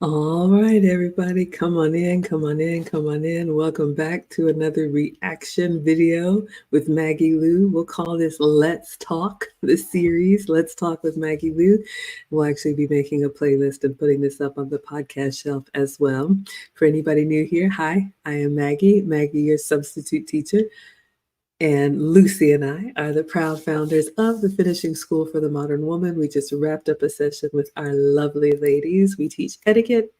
All right, everybody, come on in, come on in, come on in. Welcome back to another reaction video with Maggie Lou. We'll call this Let's Talk, this series, Let's Talk with Maggie Lou. We'll actually be making a playlist and putting this up on the podcast shelf as well. For anybody new here, hi, I am Maggie, your substitute teacher. And Lucy and I are the proud founders of the Finishing School for the Modern Woman. We just wrapped up a session with our lovely ladies. We teach etiquette,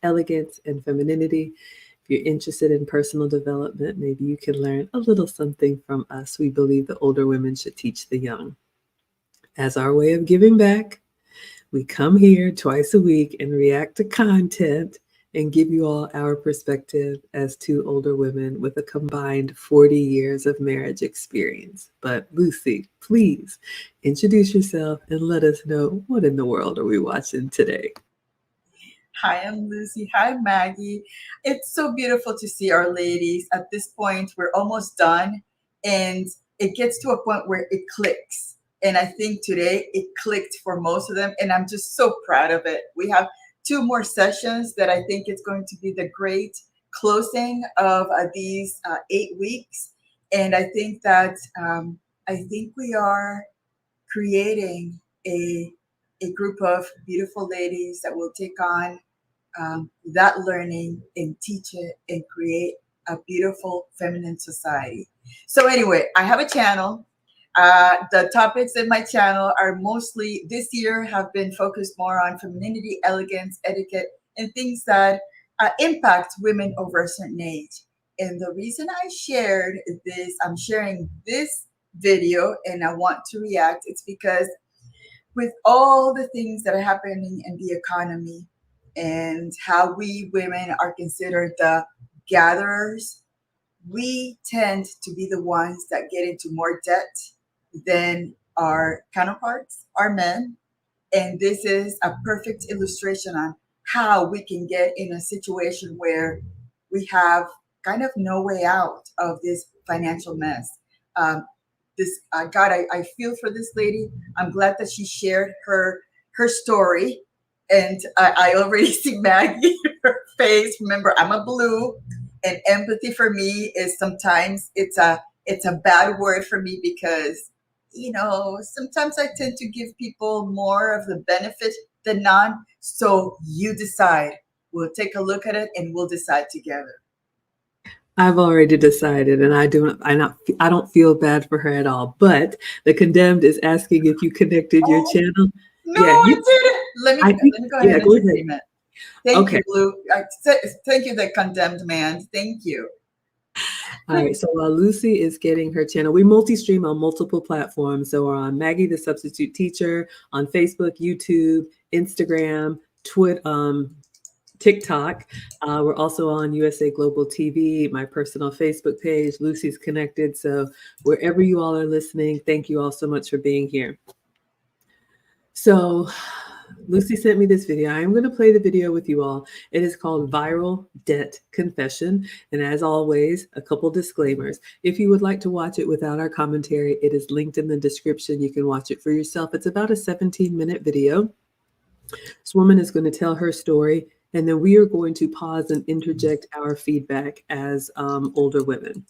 elegance, and femininity. If you're interested in personal development, maybe you can learn a little something from us. We believe that older women should teach the young. As our way of giving back, we come here twice a week and react to content and give you all our perspective as two older women with a combined 40 years of marriage experience. But Lucy, please introduce yourself and let us know what in the world are we watching today. Hi, I'm Lucy. Hi, Maggie. It's so beautiful to see our ladies. At this point, we're almost done, and it gets to a point where it clicks. And I think today it clicked for most of them, and I'm just so proud of it. We have two more sessions that I think is going to be the great closing of these 8 weeks. And I think that we are creating a group of beautiful ladies that will take on that learning and teach it and create a beautiful feminine society. So anyway, I have a channel. The topics in my channel are mostly this year have been focused more on femininity, elegance, etiquette, and things that impact women over a certain age. And the reason I'm sharing this video and I want to react, it's because with all the things that are happening in the economy and how we women are considered the gatherers, we tend to be the ones that get into more debt than our counterparts, our men. And this is a perfect illustration on how we can get in a situation where we have kind of no way out of this financial mess. Um, God, I feel for this lady. I'm glad that she shared her story, and I already see Maggie her face. Remember, I'm a blue, and empathy for me is sometimes it's a bad word for me because sometimes I tend to give people more of the benefit than none. So you decide. We'll take a look at it and we'll decide together. I've already decided, and I don't feel bad for her at all. But the condemned is asking if you connected your Oh, channel. no, Yeah, I didn't. Let me I think, let me go ahead yeah, and go enter ahead. payment. Thank Okay. you, Blue. Thank you, the condemned man. Thank you. All right, so while Lucy is getting her channel, we multi-stream on multiple platforms. So we're on Maggie the Substitute Teacher on Facebook, YouTube, Instagram, Twitter, TikTok. We're also on USA Global TV, my personal Facebook page. Lucy's connected. So wherever you all are listening, thank you all so much for being here. So Lucy sent me this video. I am going to play the video with you all. It is called Viral Debt Confession. And as always, a couple disclaimers. If you would like to watch it without our commentary, it is linked in the description. You can watch it for yourself. It's about a 17-minute video. This woman is going to tell her story, and then we are going to pause and interject our feedback as older women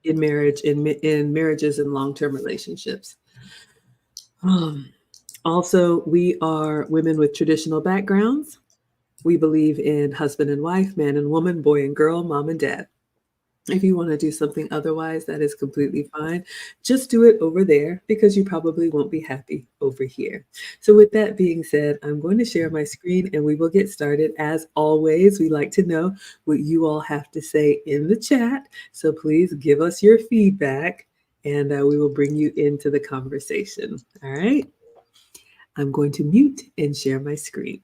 in marriage, in marriages and long-term relationships. Also, we are women with traditional backgrounds. We believe in husband and wife, man and woman, boy and girl, mom and dad. If you want to do something otherwise, that is completely fine. Just do it over there because you probably won't be happy over here. So with that being said, I'm going to share my screen and we will get started. As always, we like to know what you all have to say in the chat. So please give us your feedback and we will bring you into the conversation. All right. I'm going to mute and share my screen.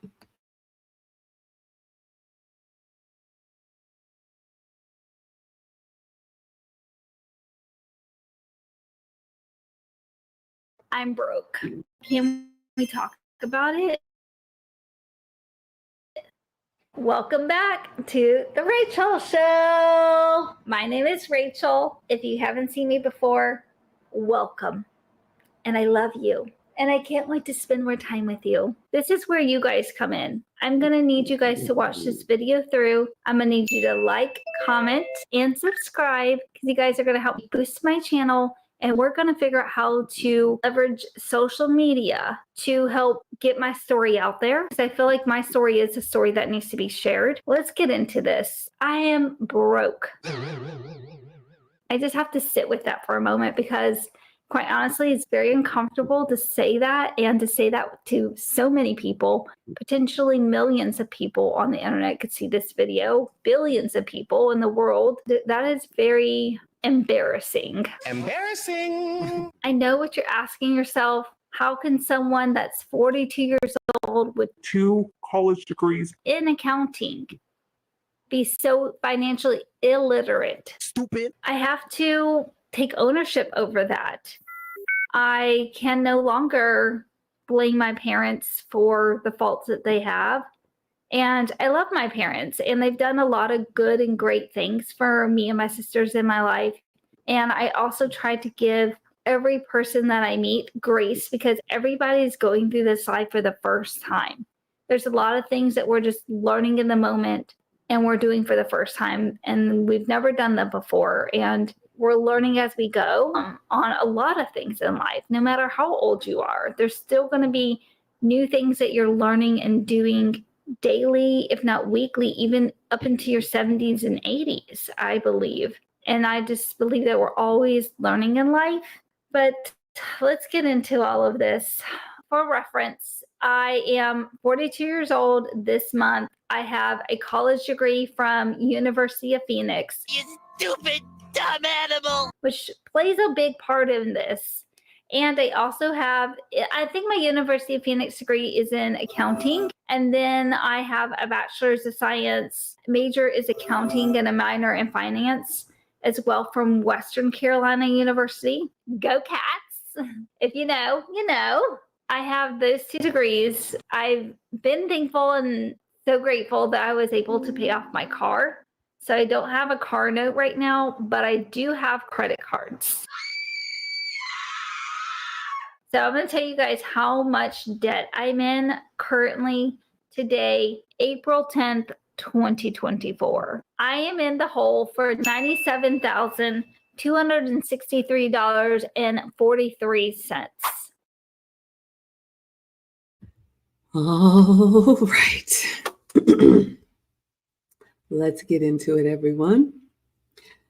I'm broke. Can we talk about it? Welcome back to the Rachel Show. My name is Rachel. If you haven't seen me before, welcome. And I love you. and I can't wait to spend more time with you. This is where you guys come in. I'm going to need you guys to watch this video through. I'm going to need you to like, comment, and subscribe because you guys are going to help boost my channel. And we're going to figure out how to leverage social media to help get my story out there. Because I feel like my story is a story that needs to be shared. Let's get into this. I am broke. I just have to sit with that for a moment because quite honestly, it's very uncomfortable to say that and to say that to so many people. Potentially millions of people on the internet could see this video, billions of people in the world. That is very embarrassing. Embarrassing. I know what you're asking yourself. How can someone that's 42 years old with 2 college degrees in accounting be so financially illiterate? stupid? I have to take ownership over that. I can no longer blame my parents for the faults that they have. And I love my parents, and they've done a lot of good and great things for me and my sisters in my life. And I also try to give every person that I meet grace because everybody's going through this life for the first time. There's a lot of things that we're just learning in the moment and we're doing for the first time, and we've never done them before. And we're learning as we go on a lot of things in life. No matter how old you are, there's still going to be new things that you're learning and doing daily, if not weekly, even up into your 70s and 80s, I believe. And I just believe that we're always learning in life. But let's get into all of this. For reference, I am 42 years old this month. I have a college degree from University of Phoenix. You stupid, dumb animal! Which plays a big part in this. And I also have, I think my University of Phoenix degree is in accounting. And then I have a bachelor's of science. Major is accounting and a minor in finance as well from Western Carolina University. Go Cats! If you know, you know. I have those 2 degrees. I've been thankful and so grateful that I was able to pay off my car. So I don't have a car note right now, but I do have credit cards. So I'm going to tell you guys how much debt I'm in currently today, April 10th, 2024. I am in the hole for $97,263.43. All right. Let's get into it, everyone.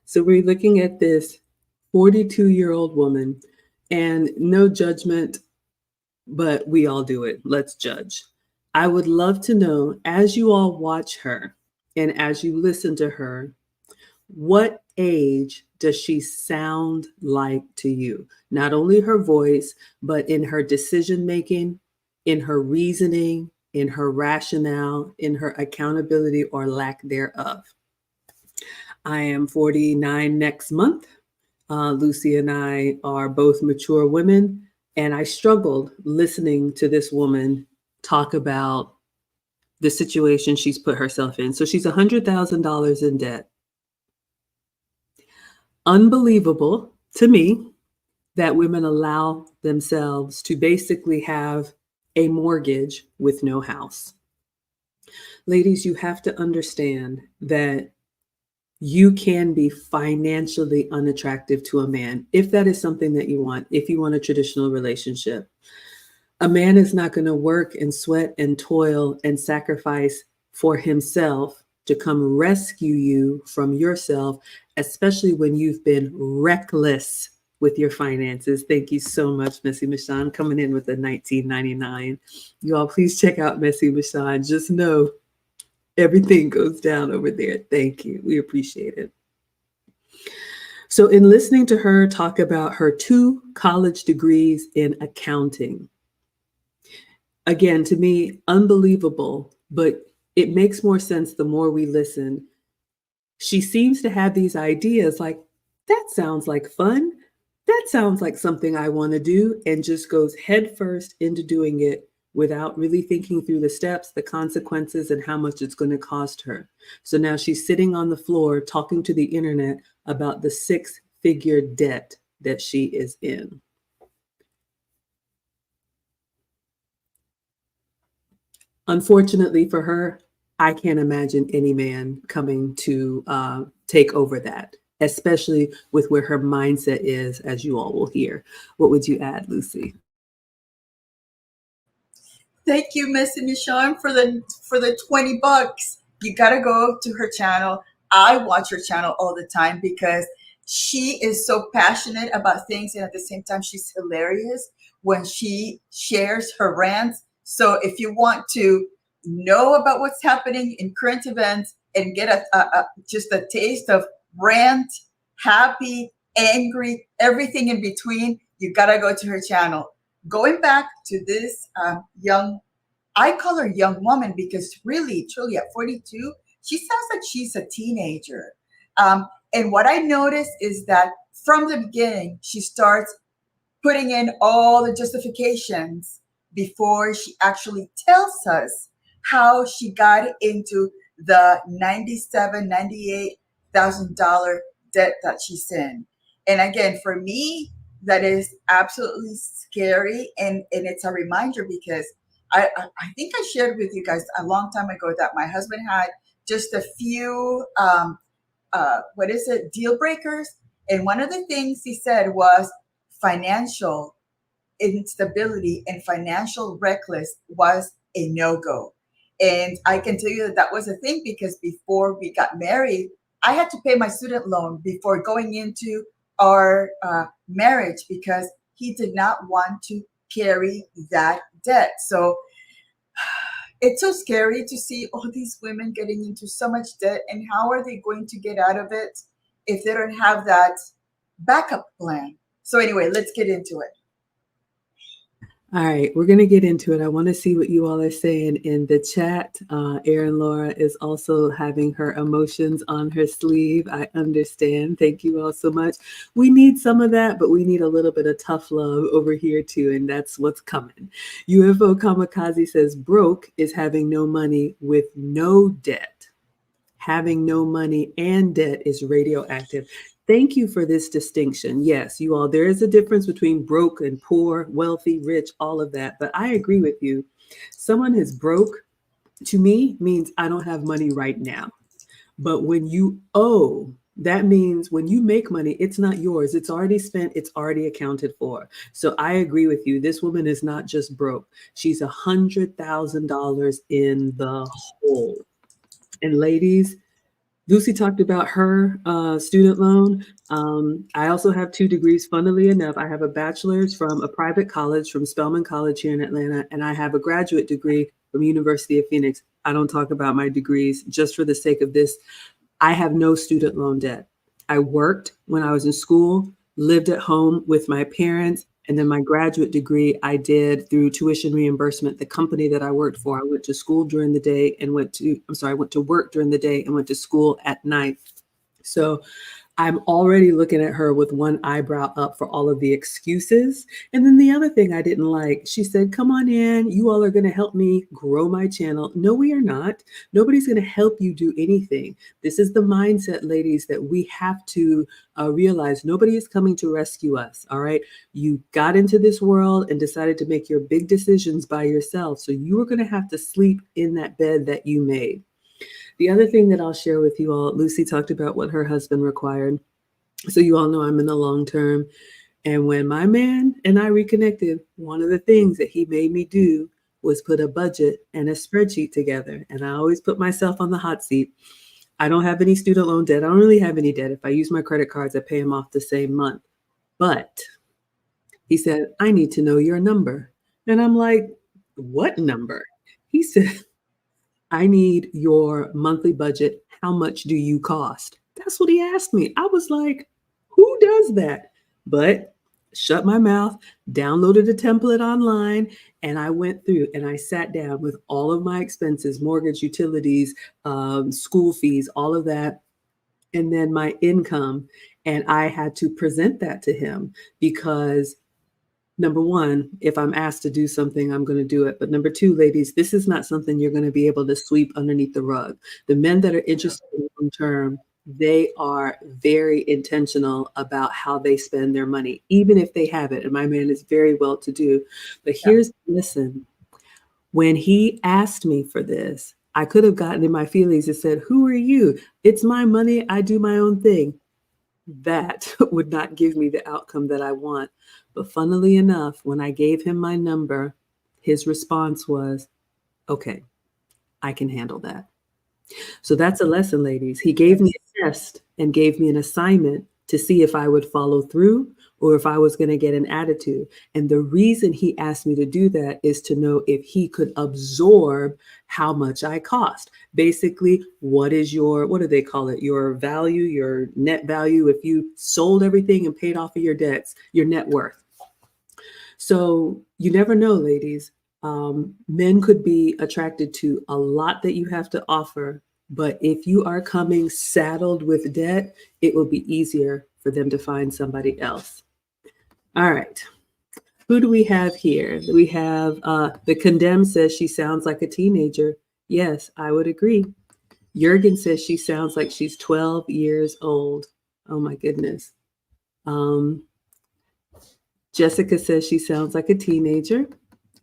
So we're looking at this 42-year-old woman, and no judgment, but we all do it. Let's judge. I would love to know, as you all watch her and as you listen to her, what age does she sound like to you? Not only her voice, but in her decision-making, in her reasoning, in her rationale, in her accountability or lack thereof. I am 49 next month. Lucy and I are both mature women, and I struggled listening to this woman talk about the situation she's put herself in. So she's $100,000 in debt. Unbelievable to me that women allow themselves to basically have a mortgage with no house. Ladies, you have to understand that you can be financially unattractive to a man if that is something that you want, if you want a traditional relationship. A man is not going to work and sweat and toil and sacrifice for himself to come rescue you from yourself, especially when you've been reckless with your finances. Thank you so much, Messy Michon, coming in with a $19.99. You all please check out Messy Michon. Just know everything goes down over there. Thank you. We appreciate it. So in listening to her talk about her 2 college degrees in accounting, again, to me, unbelievable, but it makes more sense the more we listen. She seems to have these ideas like, that sounds like fun. That sounds like something I want to do, and just goes headfirst into doing it without really thinking through the steps, the consequences, and how much it's going to cost her. So now she's sitting on the floor talking to the internet about the 6-figure debt that she is in. Unfortunately for her, I can't imagine any man coming to take over that, especially with where her mindset is, as you all will hear. What would you add, Lucy? Thank you, Miss Michonne, for the $20. You gotta go to her channel. I watch her channel all the time because she is so passionate about things, and at the same time, she's hilarious when she shares her rants. So if you want to know about what's happening in current events and get just a taste of rant, happy, angry, everything in between, you gotta go to her channel. Going back to this young, I call her young woman because really, truly, at 42, she sounds like she's a teenager. And what I noticed is that from the beginning, she starts putting in all the justifications before she actually tells us how she got into the $98,000 debt that she's in. And again, for me, that is absolutely scary, and it's a reminder because I think I shared with you guys a long time ago that my husband had just a few deal breakers, and one of the things he said was financial instability and financial reckless was a no-go. And I can tell you that that was a thing because before we got married, I had to pay my student loan before going into our marriage because he did not want to carry that debt. So it's so scary to see all these women getting into so much debt, and how are they going to get out of it if they don't have that backup plan? So anyway, let's get into it. All right, we're going to get into it. I want to see what you all are saying in the chat. Erin Laura is also having her emotions on her sleeve. I understand. Thank you all so much. We need some of that, but we need a little bit of tough love over here too, and that's what's coming. UFO Kamikaze says broke is having no money with no debt. Having no money and debt is radioactive. Thank you for this distinction. Yes, you all, there is a difference between broke and poor, wealthy, rich, all of that. But I agree with you. Someone is broke, to me, means I don't have money right now. But when you owe, that means when you make money, it's not yours. It's already spent. It's already accounted for. So I agree with you. This woman is not just broke. She's $100,000 in the hole. And ladies, Lucy talked about her student loan. I also have 2 degrees. Funnily enough, I have a bachelor's from a private college, from Spelman College here in Atlanta, and I have a graduate degree from University of Phoenix. I don't talk about my degrees just for the sake of this. I have no student loan debt. I worked when I was in school, lived at home with my parents, and then my graduate degree I did through tuition reimbursement. The company that I worked for, I went to school during the day and went to work during the day and went to school at night. So I'm already looking at her with one eyebrow up for all of the excuses. And then the other thing I didn't like, she said, come on in. You all are going to help me grow my channel. No, we are not. Nobody's going to help you do anything. This is the mindset, ladies, that we have to realize. Nobody is coming to rescue us. All right. You got into this world and decided to make your big decisions by yourself. So you are going to have to sleep in that bed that you made. The other thing that I'll share with you all, Lucy talked about what her husband required. So you all know I'm in the long term. And when my man and I reconnected, one of the things that he made me do was put a budget and a spreadsheet together. And I always put myself on the hot seat. I don't have any student loan debt. I don't really have any debt. If I use my credit cards, I pay them off the same month. But he said, I need to know your number. And I'm like, what number? He said, I need your monthly budget. How much do you cost? That's what he asked me. I was like, who does that? But shut my mouth, downloaded a template online, and I went through and I sat down with all of my expenses, mortgage, utilities, school fees, all of that, and then my income. And I had to present that to him because number one, if I'm asked to do something, I'm going to do it. But number two, ladies, this is not something you're going to be able to sweep underneath the rug. The men that are interested in long term, they are very intentional about how they spend their money, even if they have it. And my man is very well to do. But here's the lesson. When he asked me for this, I could have gotten in my feelings and said, "Who are you? It's my money. I do my own thing." That would not give me the outcome that I want. But funnily enough, when I gave him my number, his response was, "Okay, I can handle that." So that's a lesson, ladies. He gave me a test and gave me an assignment to see if I would follow through or if I was going to get an attitude. And the reason he asked me to do that is to know if he could absorb how much I cost. Basically, what is your, what do they call it? Your value, your net value. If you sold everything and paid off of your debts, your net worth. So you never know, ladies. Men could be attracted to a lot that you have to offer, but if you are coming saddled with debt, it will be easier for them to find somebody else. All right. Who do we have here? We have the condemned says she sounds like a teenager. Yes, I would agree. Jurgen says she sounds like she's 12 years old. Oh my goodness. Jessica says she sounds like a teenager.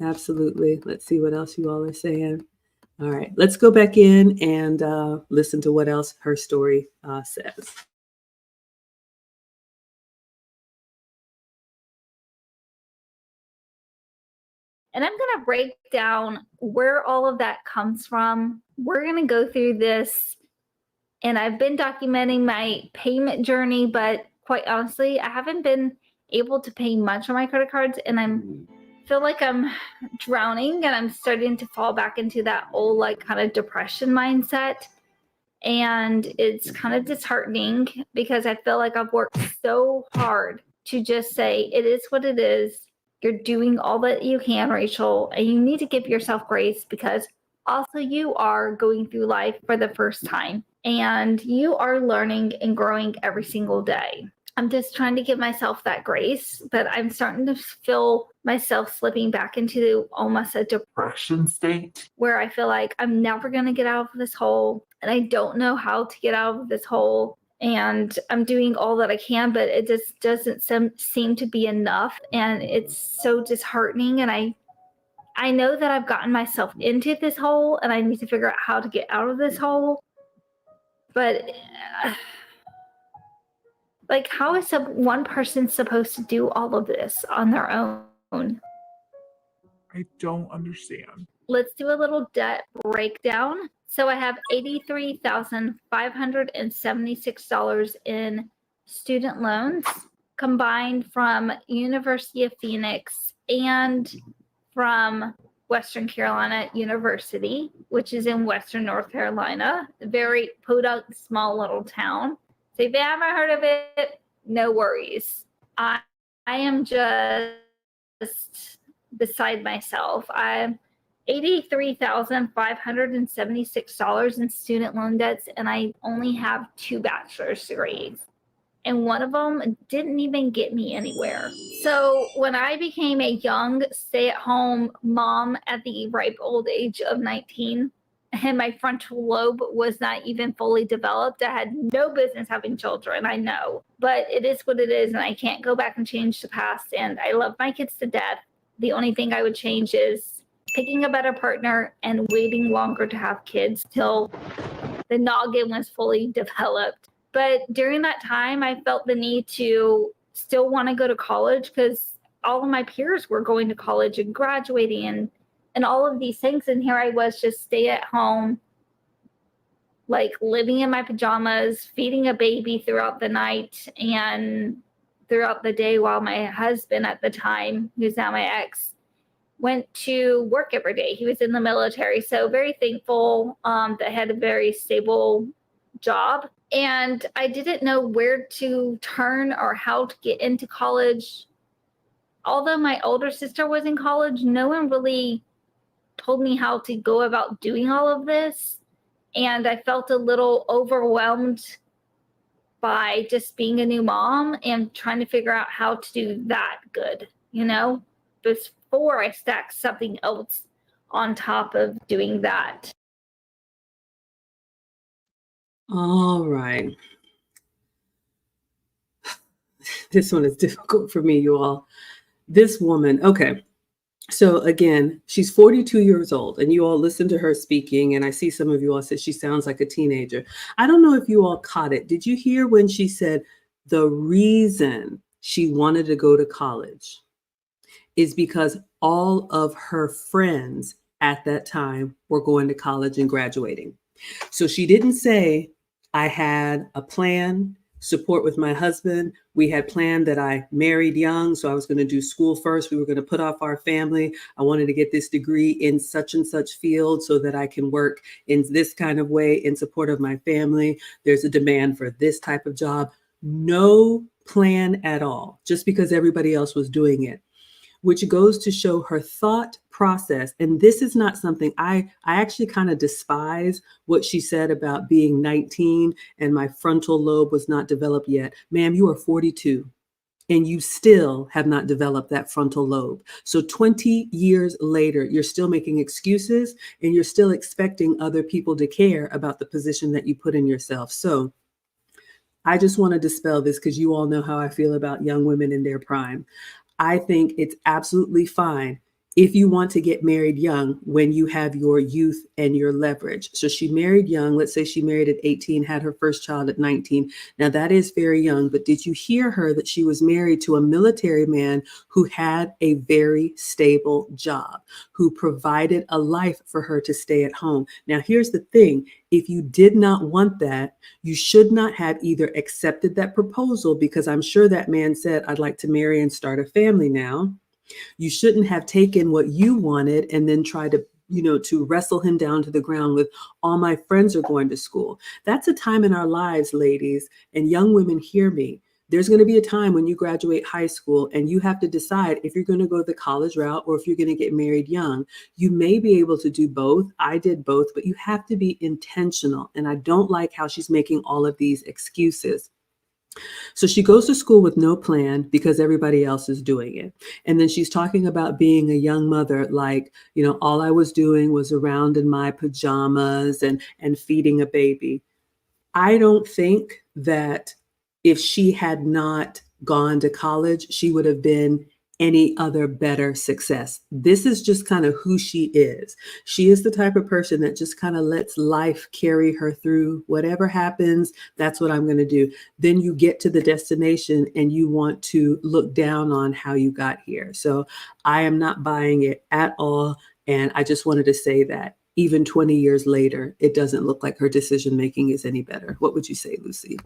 Absolutely. Let's see what else you all are saying. All right, let's go back in and listen to what else her story says. And I'm going to break down where all of that comes from. We're going to go through this, and I've been documenting my payment journey, but quite honestly, I haven't been able to pay much on my credit cards, and I feel like I'm drowning, and I'm starting to fall back into that old, like, kind of depression mindset. And it's kind of disheartening because I feel like I've worked so hard to just say, it is what it is. You're doing all that you can, Rachel, and you need to give yourself grace because also you are going through life for the first time and you are learning and growing every single day. I'm just trying to give myself that grace, but I'm starting to feel myself slipping back into almost a depression state where I feel like I'm never going to get out of this hole and I don't know how to get out of this hole. And I'm doing all that I can, but it just doesn't seem to be enough. And it's so disheartening. And I know that I've gotten myself into this hole and I need to figure out how to get out of this hole. But like, how is one person supposed to do all of this on their own? I don't understand. Let's do a little debt breakdown. So I have $83,576 in student loans combined from University of Phoenix and from Western Carolina University, which is in Western North Carolina, a very podunk, small little town. So if you haven't heard of it, no worries. I am just beside myself. I'm $83,576 in student loan debts, and I only have 2 bachelor's degrees. And one of them didn't even get me anywhere. So when I became a young stay-at-home mom at the ripe old age of 19, and my frontal lobe was not even fully developed, I had no business having children, I know. But it is what it is, and I can't go back and change the past. And I love my kids to death. The only thing I would change is picking a better partner and waiting longer to have kids till the noggin was fully developed. But during that time, I felt the need to still want to go to college because all of my peers were going to college and graduating and all of these things. And here I was, just stay at home, like living in my pajamas, feeding a baby throughout the night and throughout the day while my husband at the time, who's now my ex, went to work every day. He was in the military. So very thankful that I had a very stable job. And I didn't know where to turn or how to get into college. Although my older sister was in college, no one really told me how to go about doing all of this. And I felt a little overwhelmed by just being a new mom and trying to figure out how to do that good, you know, before I stack something else on top of doing that. All right. This one is difficult for me, you all. This woman, okay. So again, she's 42 years old, and you all listen to her speaking, and I see some of you all said she sounds like a teenager. I don't know if you all caught it. Did you hear when she said the reason she wanted to go to college is because all of her friends at that time were going to college and graduating? So she didn't say, I had a plan, support with my husband. We had planned that I married young, so I was going to do school first. We were going to put off our family. I wanted to get this degree in such and such field so that I can work in this kind of way in support of my family. There's a demand for this type of job. No plan at all, just because everybody else was doing it, which goes to show her thought process. And this is not something I actually kind of despise what she said about being 19 and my frontal lobe was not developed yet. Ma'am, you are 42 and you still have not developed that frontal lobe. So 20 years later, you're still making excuses and you're still expecting other people to care about the position that you put in yourself. So I just want to dispel this because you all know how I feel about young women in their prime. I think it's absolutely fine if you want to get married young when you have your youth and your leverage. So she married young. Let's say she married at 18, had her first child at 19. Now that is very young, but did you hear her that she was married to a military man who had a very stable job, who provided a life for her to stay at home? Now here's the thing. If you did not want that, you should not have either accepted that proposal, because I'm sure that man said, I'd like to marry and start a family now. You shouldn't have taken what you wanted and then tried to, to wrestle him down to the ground with, all my friends are going to school. That's a time in our lives, ladies, and young women, hear me. There's going to be a time when you graduate high school and you have to decide if you're going to go the college route or if you're going to get married young. You may be able to do both. I did both, but you have to be intentional. And I don't like how she's making all of these excuses. So she goes to school with no plan because everybody else is doing it. And then she's talking about being a young mother, like, all I was doing was around in my pajamas and feeding a baby. I don't think that if she had not gone to college, she would have been any other better success. This is just kind of who she is. She is the type of person that just kind of lets life carry her through. Whatever happens, that's what I'm going to do. Then you get to the destination and you want to look down on how you got here. So I am not buying it at all. And I just wanted to say that even 20 years later, it doesn't look like her decision making is any better. What would you say, Lucy?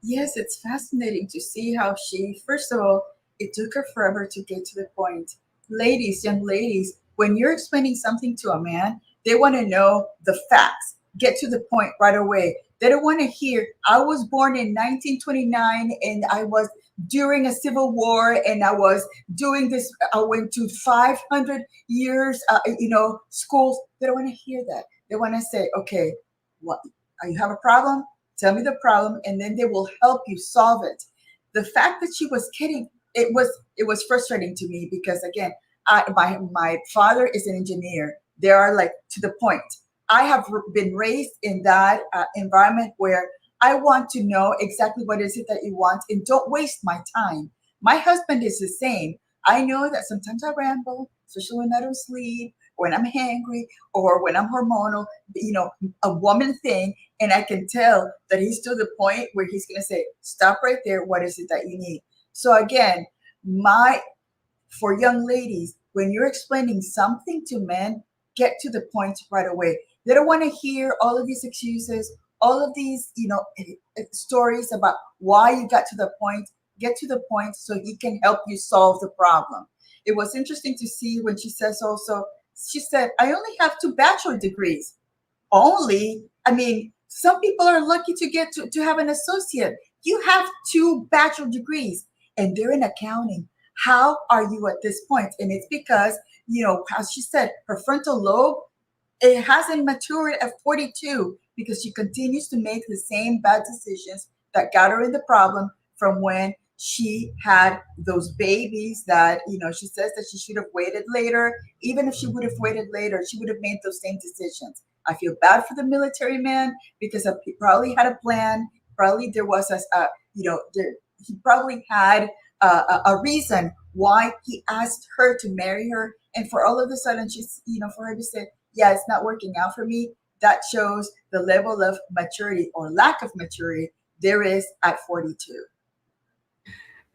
Yes, it's fascinating to see how she, first of all, it took her forever to get to the point. Ladies, young ladies, when you're explaining something to a man, they want to know the facts. Get to the point right away. They don't want to hear, I was born in 1929 and I was during a civil war and I was doing this. I went to 500 years, schools. They don't want to hear that. They want to say, okay, what, you have a problem? Tell me the problem, and then they will help you solve it. The fact that she was kidding, it was frustrating to me because, again, my father is an engineer. They are like to the point. I have been raised in that environment where I want to know exactly what is it that you want and don't waste my time. My husband is the same. I know that sometimes I ramble, especially when I don't sleep, or when I'm hangry, or when I'm hormonal, a woman thing. And I can tell that he's to the point where he's going to say, stop right there. What is it that you need? So again, for young ladies, when you're explaining something to men, get to the point right away. They don't want to hear all of these excuses, all of these, stories about why you got to the point. Get to the point so he can help you solve the problem. It was interesting to see when she says also, she said, I only have 2 bachelor degrees. Only, I mean, some people are lucky to get to have an associate. You have 2 bachelor degrees and they're in accounting. How are you at this point? And it's because, as she said, her frontal lobe, it hasn't matured at 42 because she continues to make the same bad decisions that got her in the problem from when she had those babies that, she says that she should have waited later. Even if she would have waited later, she would have made those same decisions. I feel bad for the military man because he probably had a plan. Probably there was he probably had a reason why he asked her to marry her, and for all of a sudden she's, for her to say, yeah, it's not working out for me, that shows the level of maturity or lack of maturity there is at 42.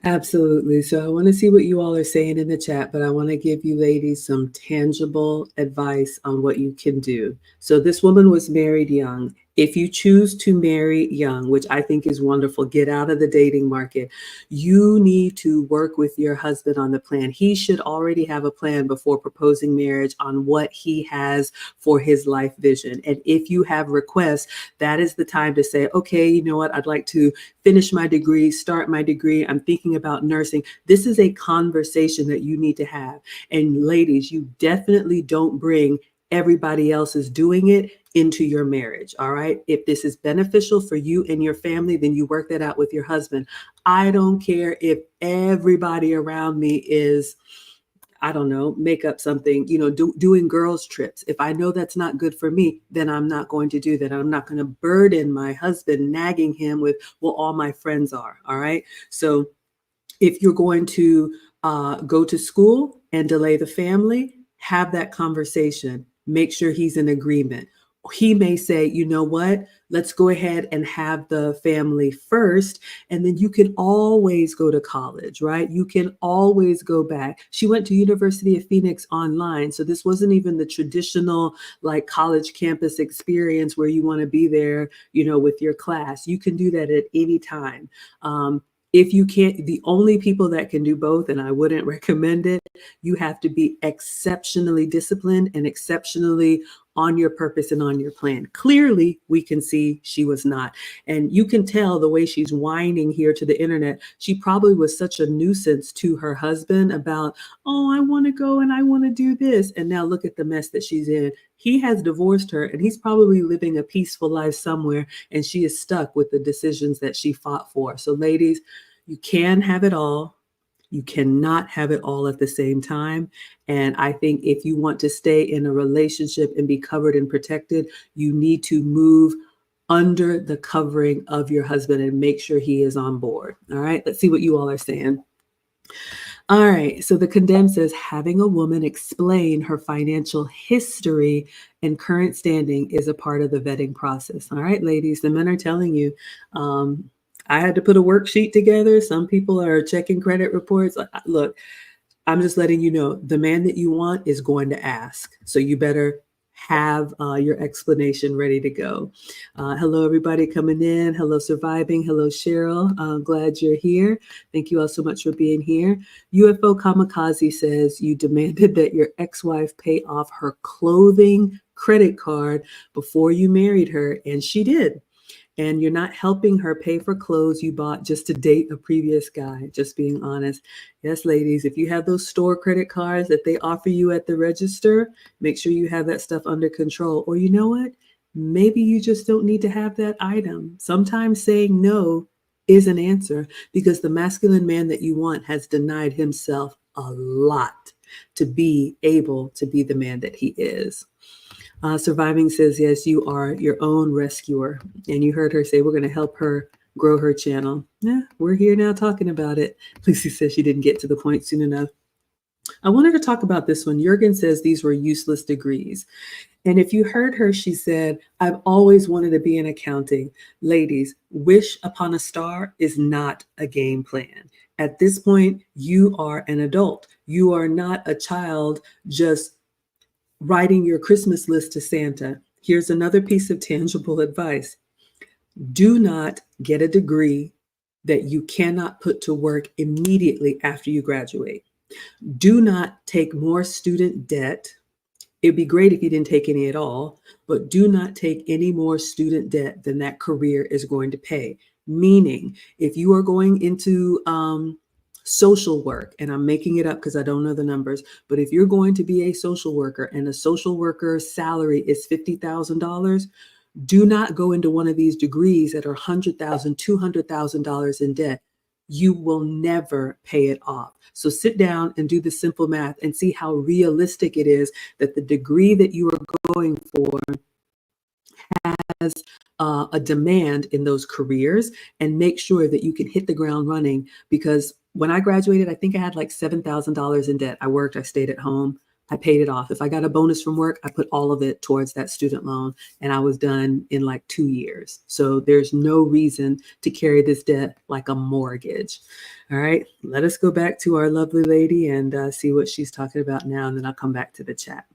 Absolutely. So I want to see what you all are saying in the chat, but I want to give you ladies some tangible advice on what you can do. So this woman was married young. If you choose to marry young, which I think is wonderful, get out of the dating market. You need to work with your husband on the plan. He should already have a plan before proposing marriage on what he has for his life vision. And if you have requests, that is the time to say, okay, you know what? I'd like to finish my degree, start my degree. I'm thinking about nursing. This is a conversation that you need to have. And ladies, you definitely don't bring everybody else is doing it into your marriage. All right. If this is beneficial for you and your family, then you work that out with your husband. I don't care if everybody around me is, I don't know, make up something, doing girls trips. If I know that's not good for me, then I'm not going to do that. I'm not going to burden my husband, nagging him with, well, all my friends are. All right. So if you're going to go to school and delay the family, have that conversation. Make sure he's in agreement. He may say, you know what, let's go ahead and have the family first. And then you can always go to college, right? You can always go back. She went to University of Phoenix online. So this wasn't even the traditional like college campus experience where you want to be there, with your class. You can do that at any time. If you can't, the only people that can do both, and I wouldn't recommend it, you have to be exceptionally disciplined and exceptionally on your purpose and on your plan. Clearly, we can see she was not. And you can tell the way she's whining here to the internet, she probably was such a nuisance to her husband about, oh, I want to go and I want to do this. And now look at the mess that she's in. He has divorced her and he's probably living a peaceful life somewhere. And she is stuck with the decisions that she fought for. So ladies, you can have it all. You cannot have it all at the same time. And I think if you want to stay in a relationship and be covered and protected, you need to move under the covering of your husband and make sure he is on board. All right, let's see what you all are saying. All right, so the condemned says having a woman explain her financial history and current standing is a part of the vetting process. All right, ladies, the men are telling you, I had to put a worksheet together. Some people are checking credit reports. Look, I'm just letting you know, the man that you want is going to ask. So you better have your explanation ready to go. Hello, everybody coming in. Hello, Surviving. Hello, Cheryl. Glad you're here. Thank you all so much for being here. UFO Kamikaze says you demanded that your ex-wife pay off her clothing credit card before you married her, and she did. And you're not helping her pay for clothes you bought just to date a previous guy, just being honest. Yes, ladies, if you have those store credit cards that they offer you at the register, make sure you have that stuff under control. Or you know what? Maybe you just don't need to have that item. Sometimes saying no is an answer because the masculine man that you want has denied himself a lot to be able to be the man that he is. Surviving says, yes, you are your own rescuer. And you heard her say, we're going to help her grow her channel. Yeah, we're here now talking about it. Lucy says she didn't get to the point soon enough. I wanted to talk about this one. Jurgen says these were useless degrees. And if you heard her, she said, I've always wanted to be in accounting. Ladies, wish upon a star is not a game plan. At this point, you are an adult. You are not a child just writing your Christmas list to Santa. Here's another piece of tangible advice. Do not get a degree that you cannot put to work immediately after you graduate. Do not take more student debt. It'd be great if you didn't take any at all, but do not take any more student debt than that career is going to pay. Meaning, if you are going into social work, and I'm making it up because I don't know the numbers, but if you're going to be a social worker and a social worker's salary is $50,000, do not go into one of these degrees that are $100,000, $200,000 in debt. You will never pay it off. So sit down and do the simple math and see how realistic it is that the degree that you are going for has a demand in those careers, and make sure that you can hit the ground running, because when I graduated, I think I had like $7,000 in debt. I worked, I stayed at home, I paid it off. If I got a bonus from work, I put all of it towards that student loan, and I was done in like 2 years. So there's no reason to carry this debt like a mortgage. All right, let us go back to our lovely lady and see what she's talking about now, and then I'll come back to the chat.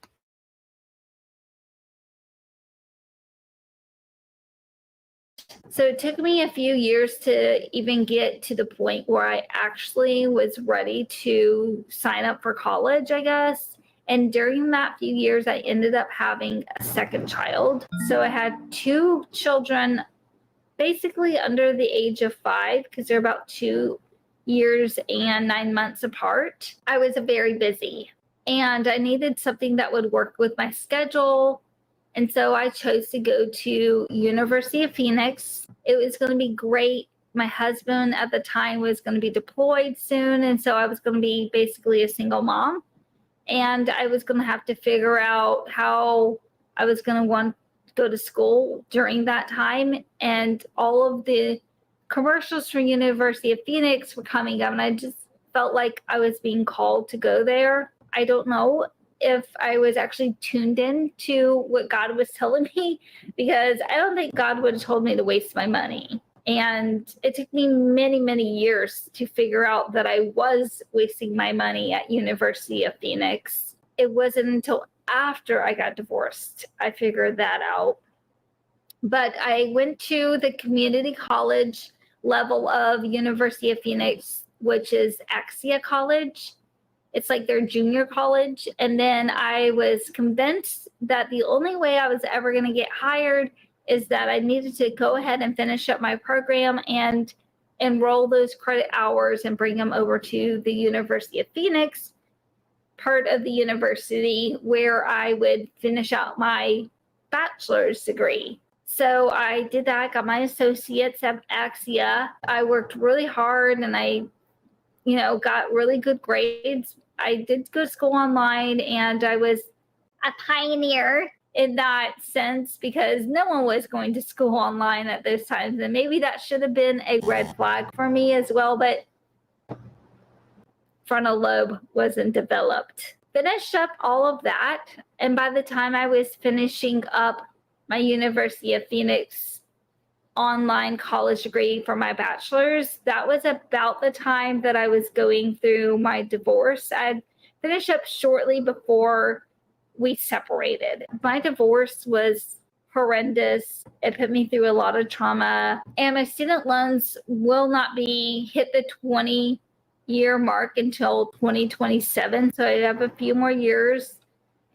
So it took me a few years to even get to the point where I actually was ready to sign up for college, I guess. And during that few years, I ended up having a second child. So I had 2 children basically under the age of 5, because they're about 2 years and 9 months apart. I was very busy and I needed something that would work with my schedule. And so I chose to go to University of Phoenix. It was going to be great. My husband at the time was going to be deployed soon. And so I was going to be basically a single mom. And I was going to have to figure out how I was going to want to go to school during that time. And all of the commercials for University of Phoenix were coming up. And I just felt like I was being called to go there. I don't know if I was actually tuned in to what God was telling me, because I don't think God would have told me to waste my money. And it took me many, many years to figure out that I was wasting my money at University of Phoenix. It wasn't until after I got divorced I figured that out. But I went to the community college level of University of Phoenix, which is Axia College. It's like their junior college. And then I was convinced that the only way I was ever going to get hired is that I needed to go ahead and finish up my program and enroll those credit hours and bring them over to the University of Phoenix, part of the university where I would finish out my bachelor's degree. So I did that, got my associates at Axia. I worked really hard and I got really good grades. I did go to school online and I was a pioneer in that sense because no one was going to school online at those times. And maybe that should have been a red flag for me as well, but frontal lobe wasn't developed. Finished up all of that. And by the time I was finishing up my University of Phoenix online college degree for my bachelor's, that was about the time that I was going through my divorce. I'd finished up shortly before we separated. My divorce was horrendous. It put me through a lot of trauma, and my student loans will not be hit the 20-year mark until 2027. So I have a few more years,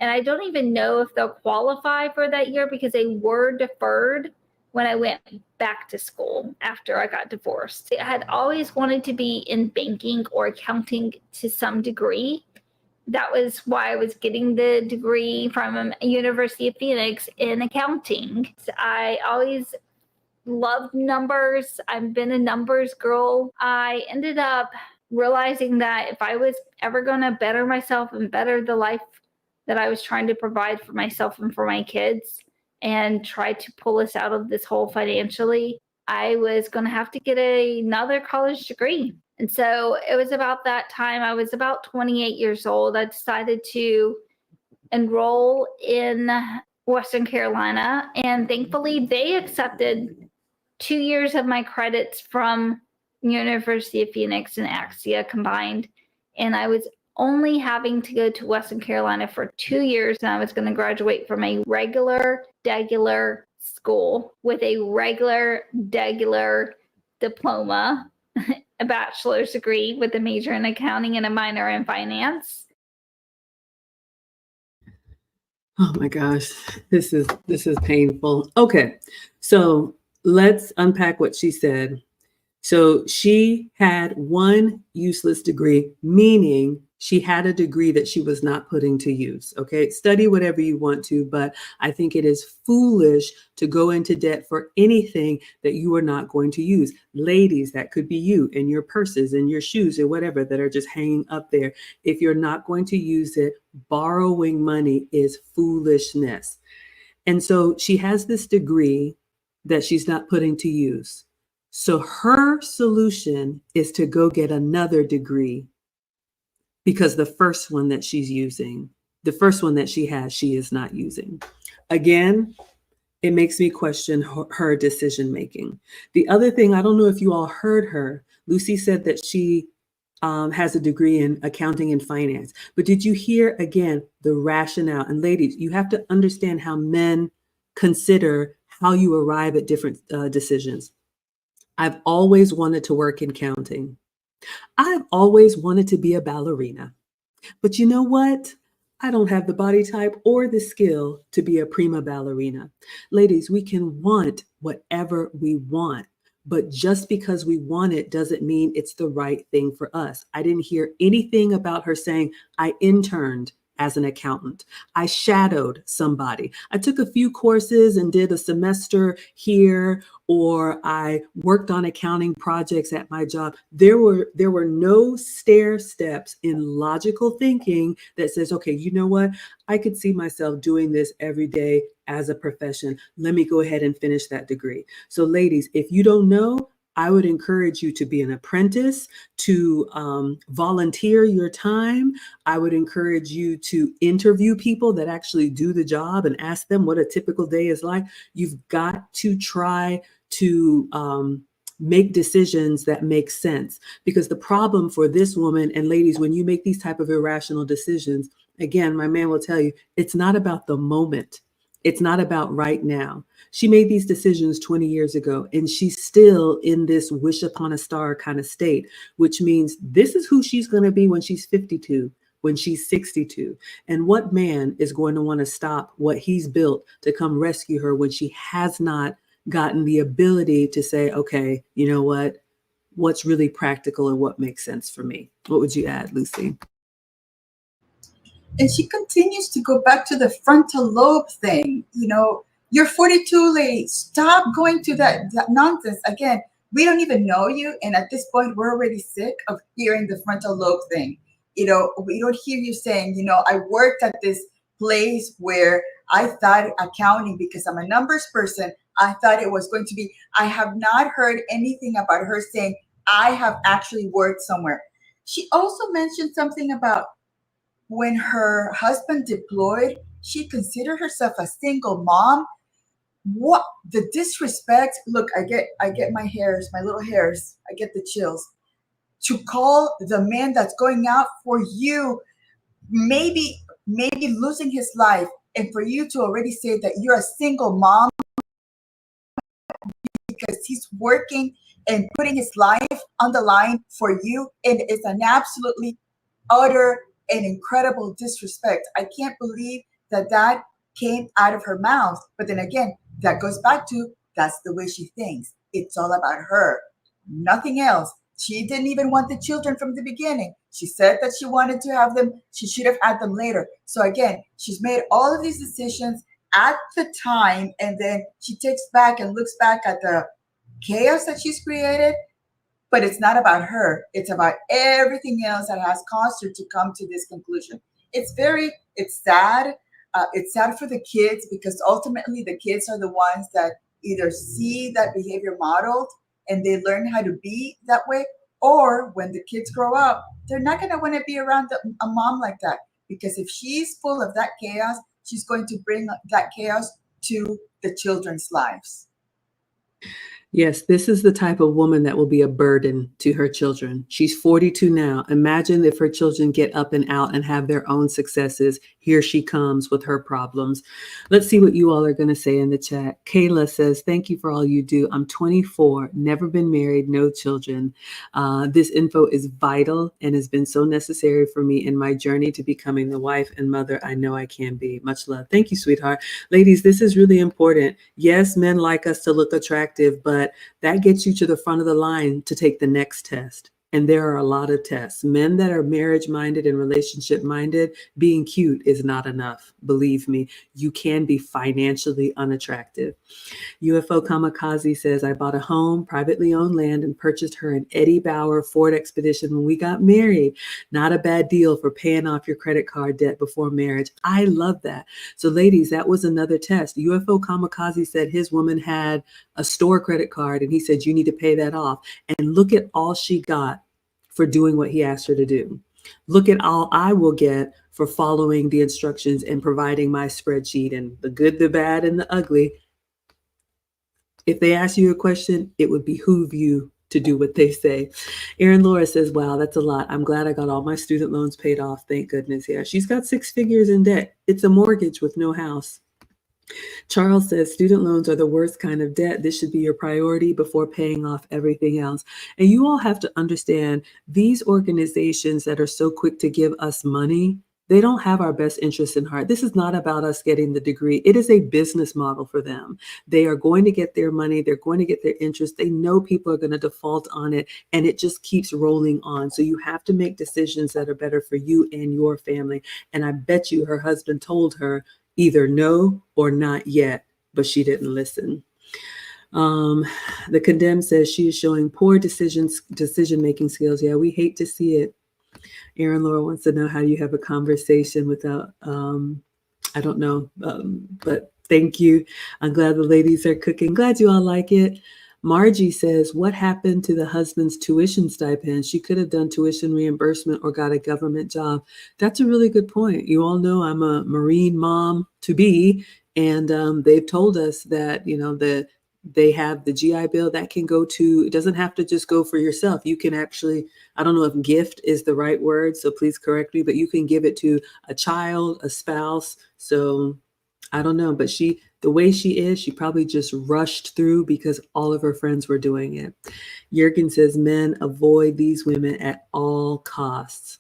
and I don't even know if they'll qualify for that year because they were deferred when I went back to school after I got divorced. I had always wanted to be in banking or accounting to some degree. That was why I was getting the degree from University of Phoenix in accounting. I always loved numbers. I've been a numbers girl. I ended up realizing that if I was ever going to better myself and better the life that I was trying to provide for myself and for my kids, and try to pull us out of this hole financially, I was going to have to get another college degree. And so it was about that time. I was about 28 years old. I decided to enroll in Western Carolina, and thankfully they accepted 2 years of my credits from University of Phoenix and Axia combined. And I was only having to go to Western Carolina for 2 years, and I was going to graduate from a regular school with a regular diploma, a bachelor's degree with a major in accounting and a minor in finance. Oh my gosh, this is painful. Okay, so let's unpack what she said. So she had one useless degree, meaning she had a degree that she was not putting to use. Okay, study whatever you want to, but I think it is foolish to go into debt for anything that you are not going to use. Ladies, that could be you and your purses and your shoes or whatever that are just hanging up there. If you're not going to use it, borrowing money is foolishness. And so she has this degree that she's not putting to use. So her solution is to go get another degree because the first one that she's using, the first one that she has, she is not using. Again, it makes me question her decision making. The other thing, I don't know if you all heard her. Lucy said that she has a degree in accounting and finance. But did you hear again the rationale? And ladies, you have to understand how men consider how you arrive at different decisions. I've always wanted to work in counting. I've always wanted to be a ballerina. But you know what? I don't have the body type or the skill to be a prima ballerina. Ladies, we can want whatever we want, but just because we want it doesn't mean it's the right thing for us. I didn't hear anything about her saying, I interned as an accountant. I shadowed somebody. I took a few courses and did a semester here, or I worked on accounting projects at my job. There were no stair steps in logical thinking that says, okay, you know what? I could see myself doing this every day as a profession. Let me go ahead and finish that degree. So ladies, if you don't know, I would encourage you to be an apprentice, to volunteer your time. I would encourage you to interview people that actually do the job and ask them what a typical day is like. You've got to try to make decisions that make sense, because the problem for this woman, and ladies, when you make these type of irrational decisions, again, my man will tell you, it's not about the moment. It's not about right now. She made these decisions 20 years ago, and she's still in this wish upon a star kind of state, which means this is who she's going to be when she's 52, when she's 62. And what man is going to want to stop what he's built to come rescue her when she has not gotten the ability to say, okay, you know what? What's really practical and what makes sense for me? What would you add, Lucy? And she continues to go back to the frontal lobe thing. You're 42, lady. Stop going to that nonsense. Again, we don't even know you. And at this point, we're already sick of hearing the frontal lobe thing. We don't hear you saying, I worked at this place where I thought accounting, because I'm a numbers person, I thought it was going to be. I have not heard anything about her saying, I have actually worked somewhere. She also mentioned something about when her husband deployed, she considered herself a single mom. What the disrespect? Look, I get my little hairs, I get the chills. To call the man that's going out for you, maybe losing his life, and for you to already say that you're a single mom because he's working and putting his life on the line for you, and it's an absolutely utter and incredible disrespect. I can't believe that came out of her mouth. But then again, that goes back to, that's the way she thinks. It's all about her, nothing else. She didn't even want the children from the beginning. She said that she wanted to have them. She should have had them later. So again, she's made all of these decisions at the time, and then she takes back and looks back at the chaos that she's created. But it's not about her. It's about everything else that has caused her to come to this conclusion. It's sad. It's sad for the kids, because ultimately the kids are the ones that either see that behavior modeled and they learn how to be that way, or when the kids grow up, they're not going to want to be around a mom like that, because if she's full of that chaos, she's going to bring that chaos to the children's lives. Yes, this is the type of woman that will be a burden to her children. She's 42 now. Imagine if her children get up and out and have their own successes. Here she comes with her problems. Let's see what you all are going to say in the chat. Kayla says, thank you for all you do. I'm 24, never been married, no children. This info is vital and has been so necessary for me in my journey to becoming the wife and mother I know I can be. Much love. Thank you, sweetheart. Ladies, this is really important. Yes, men like us to look attractive, but that gets you to the front of the line to take the next test. And there are a lot of tests. Men that are marriage minded and relationship minded, being cute is not enough. Believe me, you can be financially unattractive. UFO Kamikaze says, I bought a home, privately owned land, and purchased her an Eddie Bauer Ford Expedition when we got married. Not a bad deal for paying off your credit card debt before marriage. I love that. So ladies, that was another test. UFO Kamikaze said his woman had a store credit card and he said, you need to pay that off. And look at all she got for doing what he asked her to do. Look at all I will get for following the instructions and providing my spreadsheet and the good, the bad, and the ugly. If they ask you a question, it would behoove you to do what they say. Erin Laura says, wow, that's a lot. I'm glad I got all my student loans paid off. Thank goodness. Yeah, she's got 6 figures in debt. It's a mortgage with no house. Charles says, student loans are the worst kind of debt. This should be your priority before paying off everything else. And you all have to understand, these organizations that are so quick to give us money, they don't have our best interests in heart. This is not about us getting the degree. It is a business model for them. They are going to get their money. They're going to get their interest. They know people are going to default on it, and it just keeps rolling on. So you have to make decisions that are better for you and your family. And I bet you her husband told her either no or not yet, but she didn't listen. The Condemned says she is showing poor decision-making skills. Yeah, we hate to see it. Erin Laura wants to know how you have a conversation without, I don't know, but thank you. I'm glad the ladies are cooking. Glad you all like it. Margie says, what happened to the husband's tuition stipend? She could have done tuition reimbursement or got a government job. That's a really good point. You all know I'm a Marine mom to be, and they've told us that, you know, they have the GI Bill that can go to, it doesn't have to just go for yourself. You can actually, I don't know if gift is the right word, so please correct me, but you can give it to a child, a spouse. So I don't know, but the way she is, she probably just rushed through because all of her friends were doing it. Jurgen says, men avoid these women at all costs.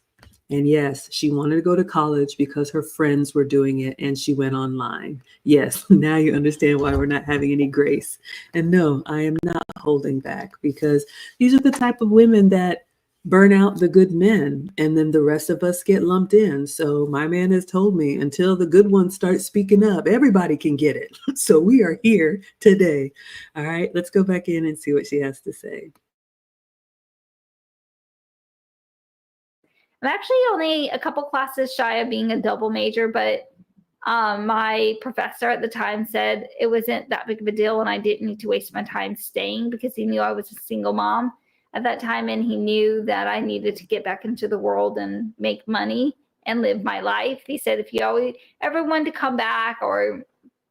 And yes, she wanted to go to college because her friends were doing it and she went online. Yes, now you understand why we're not having any grace. And no, I am not holding back because these are the type of women that burn out the good men and then the rest of us get lumped in. So my man has told me until the good ones start speaking up, everybody can get it. So we are here today. All right, let's go back in and see what she has to say. I'm actually only a couple classes shy of being a double major, but my professor at the time said it wasn't that big of a deal and I didn't need to waste my time staying because he knew I was a single mom at that time, and he knew that I needed to get back into the world and make money and live my life. He said, if you ever wanted to come back or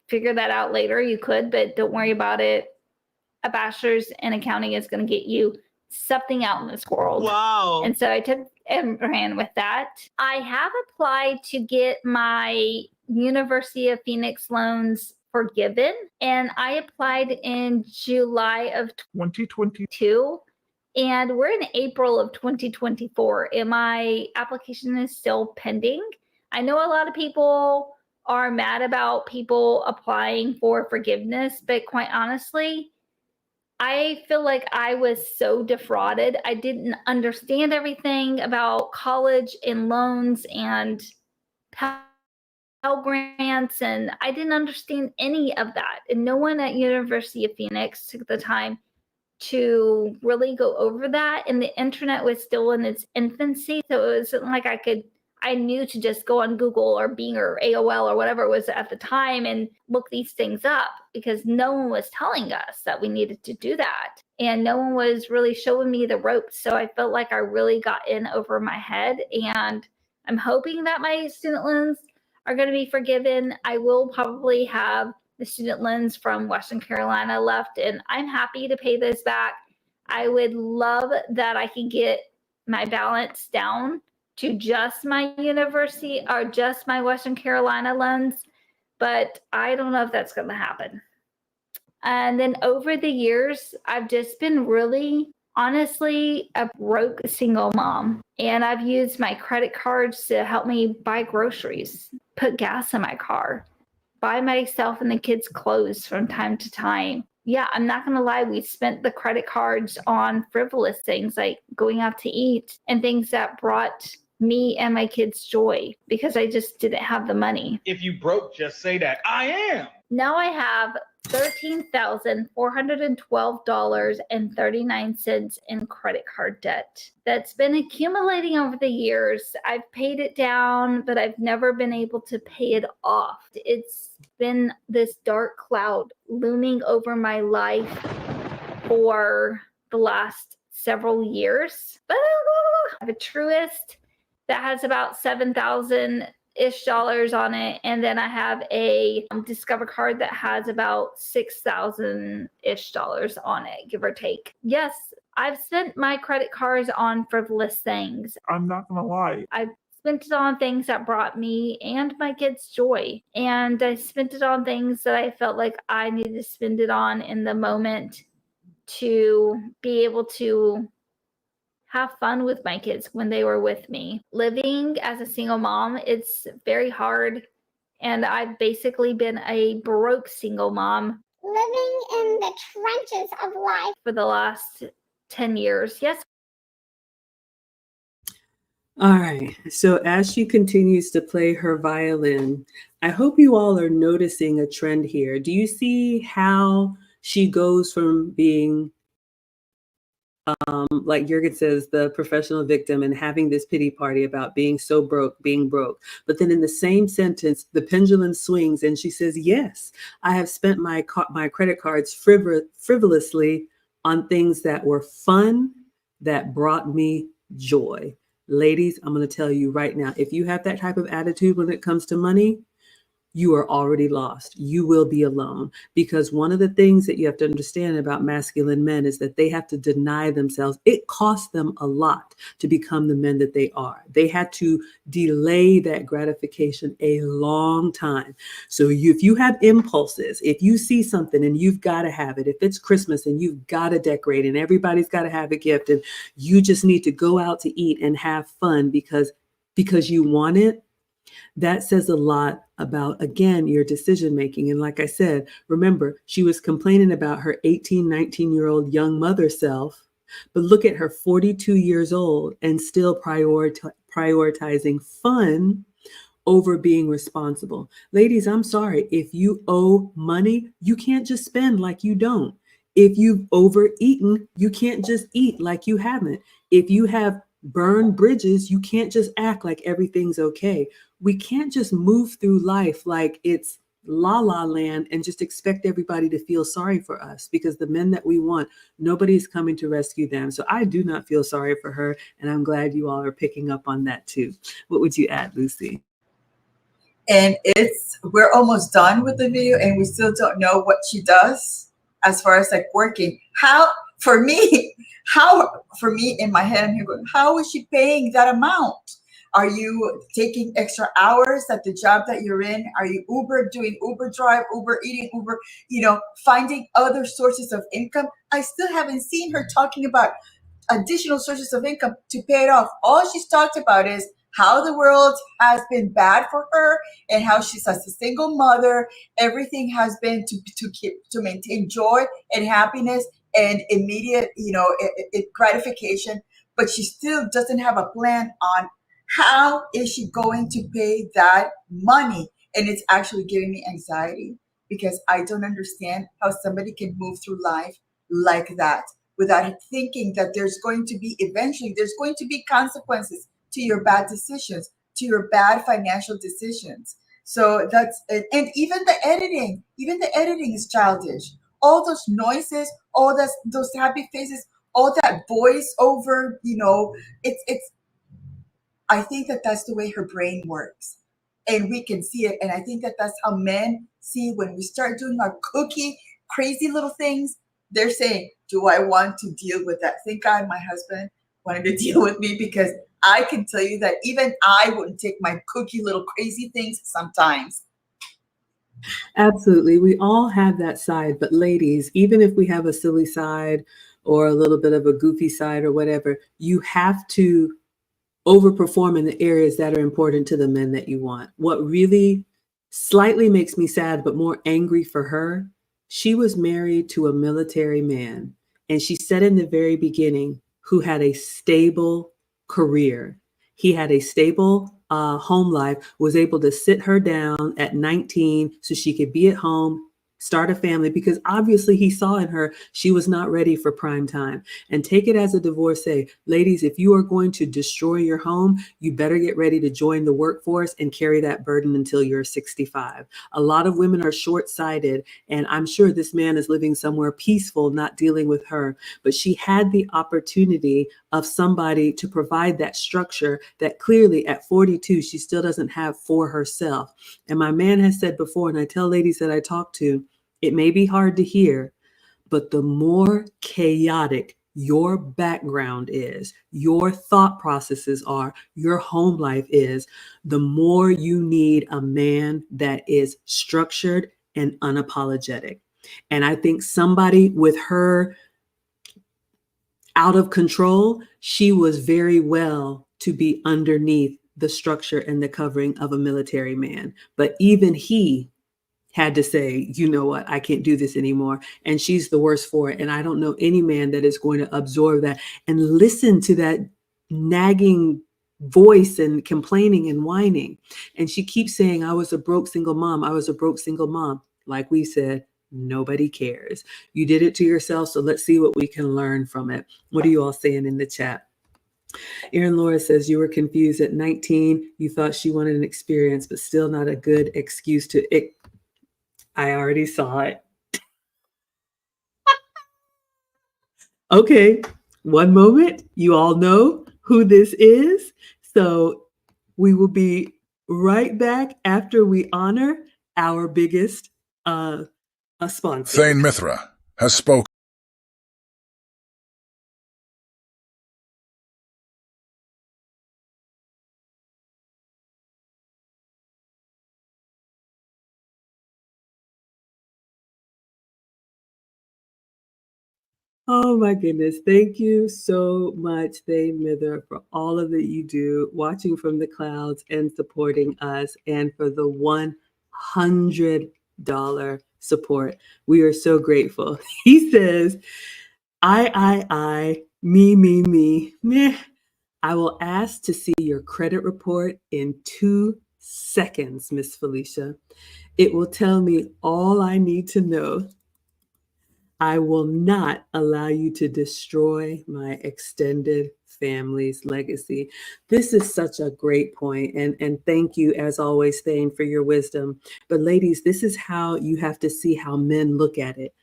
figure that out later, you could, but don't worry about it. A bachelor's in accounting is going to get you something out in this world. Wow. And so I took and ran with that. I have applied to get my University of Phoenix loans forgiven, and I applied in July of 2022. And we're in April of 2024, and my application is still pending. I know a lot of people are mad about people applying for forgiveness, but quite honestly, I feel like I was so defrauded. I didn't understand everything about college and loans and Pell Grants, and I didn't understand any of that. And no one at University of Phoenix took the time to really go over that, and the internet was still in its infancy, so it wasn't like I knew to just go on Google or Bing or AOL or whatever it was at the time and look these things up, because no one was telling us that we needed to do that, and no one was really showing me the ropes. So I felt like I really got in over my head, and I'm hoping that my student loans are going to be forgiven. I will probably have the student loans from Western Carolina left, and I'm happy to pay those back. I would love that I can get my balance down to just my university or just my Western Carolina loans, but I don't know if that's going to happen. And then over the years, I've just been really, honestly, a broke single mom. And I've used my credit cards to help me buy groceries, put gas in my car, buy myself and the kids clothes from time to time. yeah, I'm not going to lie. We spent the credit cards on frivolous things like going out to eat and things that brought me and my kids joy because I just didn't have the money. If you broke, just say that. I am. Now I have $13,412.39 in credit card debt that's been accumulating over the years. I've paid it down, but I've never been able to pay it off. It's been this dark cloud looming over my life for the last several years. But I have a Truist that has about 7,000 ish dollars on it, and then I have a Discover card that has about 6,000 ish dollars on it, give or take. Yes, I've spent my credit cards on frivolous things. I'm not gonna lie. I've spent it on things that brought me and my kids joy, and I spent it on things that I felt like I needed to spend it on in the moment to be able to have fun with my kids when they were with me. Living as a single mom, it's very hard. And I've basically been a broke single mom. Living in the trenches of life. For the last 10 years. Yes. All right. So as she continues to play her violin, I hope you all are noticing a trend here. Do you see how she goes from being like Jurgen says, the professional victim and having this pity party about being so broke, being broke. But then in the same sentence, the pendulum swings and she says, yes, I have spent my credit cards frivolously on things that were fun, that brought me joy. Ladies, I'm going to tell you right now, if you have that type of attitude when it comes to money, you are already lost. You will be alone, because one of the things that you have to understand about masculine men is that they have to deny themselves. It costs them a lot to become the men that they are. They had to delay that gratification a long time. So if you have impulses, if you see something and you've got to have it, if it's Christmas and you've got to decorate and everybody's got to have a gift and you just need to go out to eat and have fun because you want it, that says a lot about, again, your decision making. And like I said, remember, she was complaining about her 18, 19-year-old young mother self, but look at her 42 years old and still prioritizing fun over being responsible. Ladies, I'm sorry. If you owe money, you can't just spend like you don't. If you've overeaten, you can't just eat like you haven't. If you have burned bridges, you can't just act like everything's okay. We can't just move through life like it's la la land and just expect everybody to feel sorry for us, because the men that we want, nobody's coming to rescue them. So I do not feel sorry for her. And I'm glad you all are picking up on that too. What would you add, Lucy? And we're almost done with the video and we still don't know what she does as far as like working. For me in my head, I'm going, how is she paying that amount? Are you taking extra hours at the job that you're in? Are you doing Uber drive, Uber eating, Uber, finding other sources of income? I still haven't seen her talking about additional sources of income to pay it off. All she's talked about is how the world has been bad for her and how she's as a single mother, everything has been to maintain joy and happiness and immediate, gratification. But she still doesn't have a plan on how is she going to pay that money. And it's actually giving me anxiety, because I don't understand how somebody can move through life like that without thinking that there's going to be consequences to your bad decisions, to your bad financial decisions. So that's it. And even the editing is childish. All those noises, all those happy faces, all that voice over, it's I think that that's the way her brain works, and we can see it. And I think that that's how men see when we start doing our crazy little things. They're saying, do I want to deal with that? Thank God my husband wanted to deal with me, because I can tell you that even I wouldn't take my little crazy things sometimes. Absolutely. We all have that side. But ladies, even if we have a silly side or a little bit of a goofy side or whatever, you have to overperform in the areas that are important to the men that you want. What really slightly makes me sad, but more angry for her, She was married to a military man, and she said in the very beginning, who had a stable career. He had a stable home life, was able to sit her down at 19 so she could be at home, start a family, because obviously he saw in her she was not ready for prime time. And take it as a divorcee. Ladies, if you are going to destroy your home, you better get ready to join the workforce and carry that burden until you're 65. A lot of women are short-sighted, and I'm sure this man is living somewhere peaceful, not dealing with her. But she had the opportunity of somebody to provide that structure that clearly at 42, she still doesn't have for herself. And my man has said before, and I tell ladies that I talk to, it may be hard to hear, but the more chaotic your background is, your thought processes are, your home life is, the more you need a man that is structured and unapologetic. And I think somebody with her out of control, she was very well to be underneath the structure and the covering of a military man. But even he had to say, you know what, I can't do this anymore. And she's the worst for it. And I don't know any man that is going to absorb that and listen to that nagging voice and complaining and whining. And she keeps saying, I was a broke single mom. I was a broke single mom. Like we said, nobody cares. You did it to yourself. So let's see what we can learn from it. What are you all saying in the chat? Erin Laura says, you were confused at 19. You thought she wanted an experience, but still not a good excuse to it. I already saw it. Okay, one moment. You all know who this is. So we will be right back after we honor our biggest sponsor. H.E.N.R.Y has spoken. Oh my goodness. Thank you so much, H.E.N.R.Y, for all of that you do, watching from the clouds and supporting us, and for the $100 support. We are so grateful. He says, I, me, meh. I will ask to see your credit report in 2 seconds, Miss Felicia. It will tell me all I need to know. I will not allow you to destroy my extended family's legacy. This is such a great point, and thank you, as always, Thane, for your wisdom. But ladies, this is how you have to see how men look at it.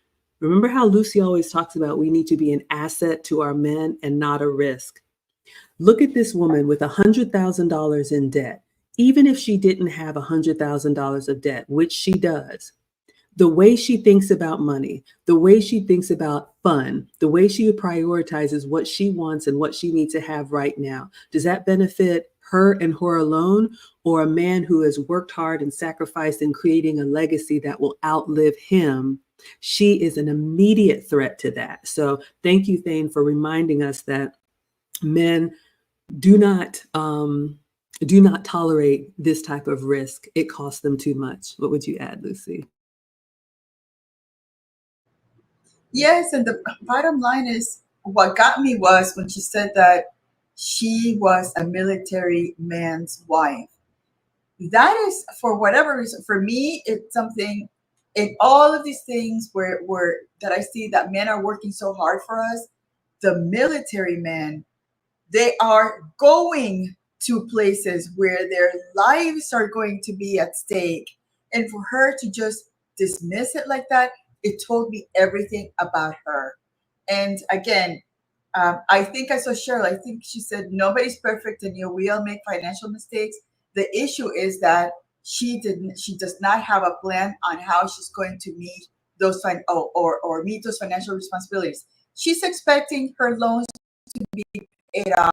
Remember how Lucy always talks about we need to be an asset to our men and not a risk. Look at this woman with $100,000 in debt. Even if she didn't have $100,000 of debt, which she does, the way she thinks about money, the way she thinks about fun, the way she prioritizes what she wants and what she needs to have right now, does that benefit her and her alone, or a man who has worked hard and sacrificed in creating a legacy that will outlive him? She is an immediate threat to that. So thank you, Thane, for reminding us that men do not tolerate this type of risk. It costs them too much. What would you add, Lucy? Yes, and the bottom line is what got me was when she said that she was a military man's wife. That is, for whatever reason, for me, it's something in all of these things where that I see that men are working so hard for us. The military men, they are going to places where their lives are going to be at stake. And for her to just dismiss it like that, it told me everything about her. And again, I think I saw Cheryl. I think she said, nobody's perfect and we all make financial mistakes. The issue is that she does not have a plan on how she's going to meet those or meet those financial responsibilities. She's expecting her loans to be paid off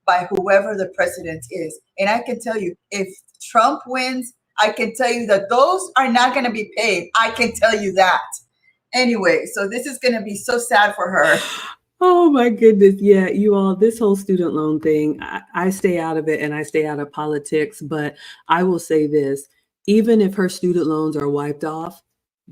by whoever the president is. And I can tell you, if Trump wins, I can tell you that those are not going to be paid. I can tell you that. Anyway, so this is going to be so sad for her. Oh my goodness. Yeah, you all, this whole student loan thing, I stay out of it and I stay out of politics, but I will say this, even if her student loans are wiped off,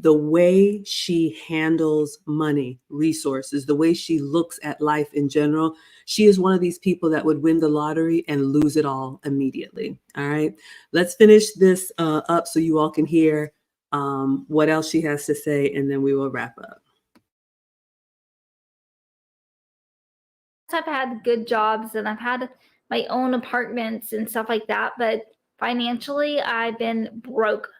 the way she handles money, resources, the way she looks at life in general, she is one of these people that would win the lottery and lose it all immediately. All right. Let's finish this up so you all can hear what else she has to say, and then we will wrap up. I've had good jobs and I've had my own apartments and stuff like that, but financially I've been broke.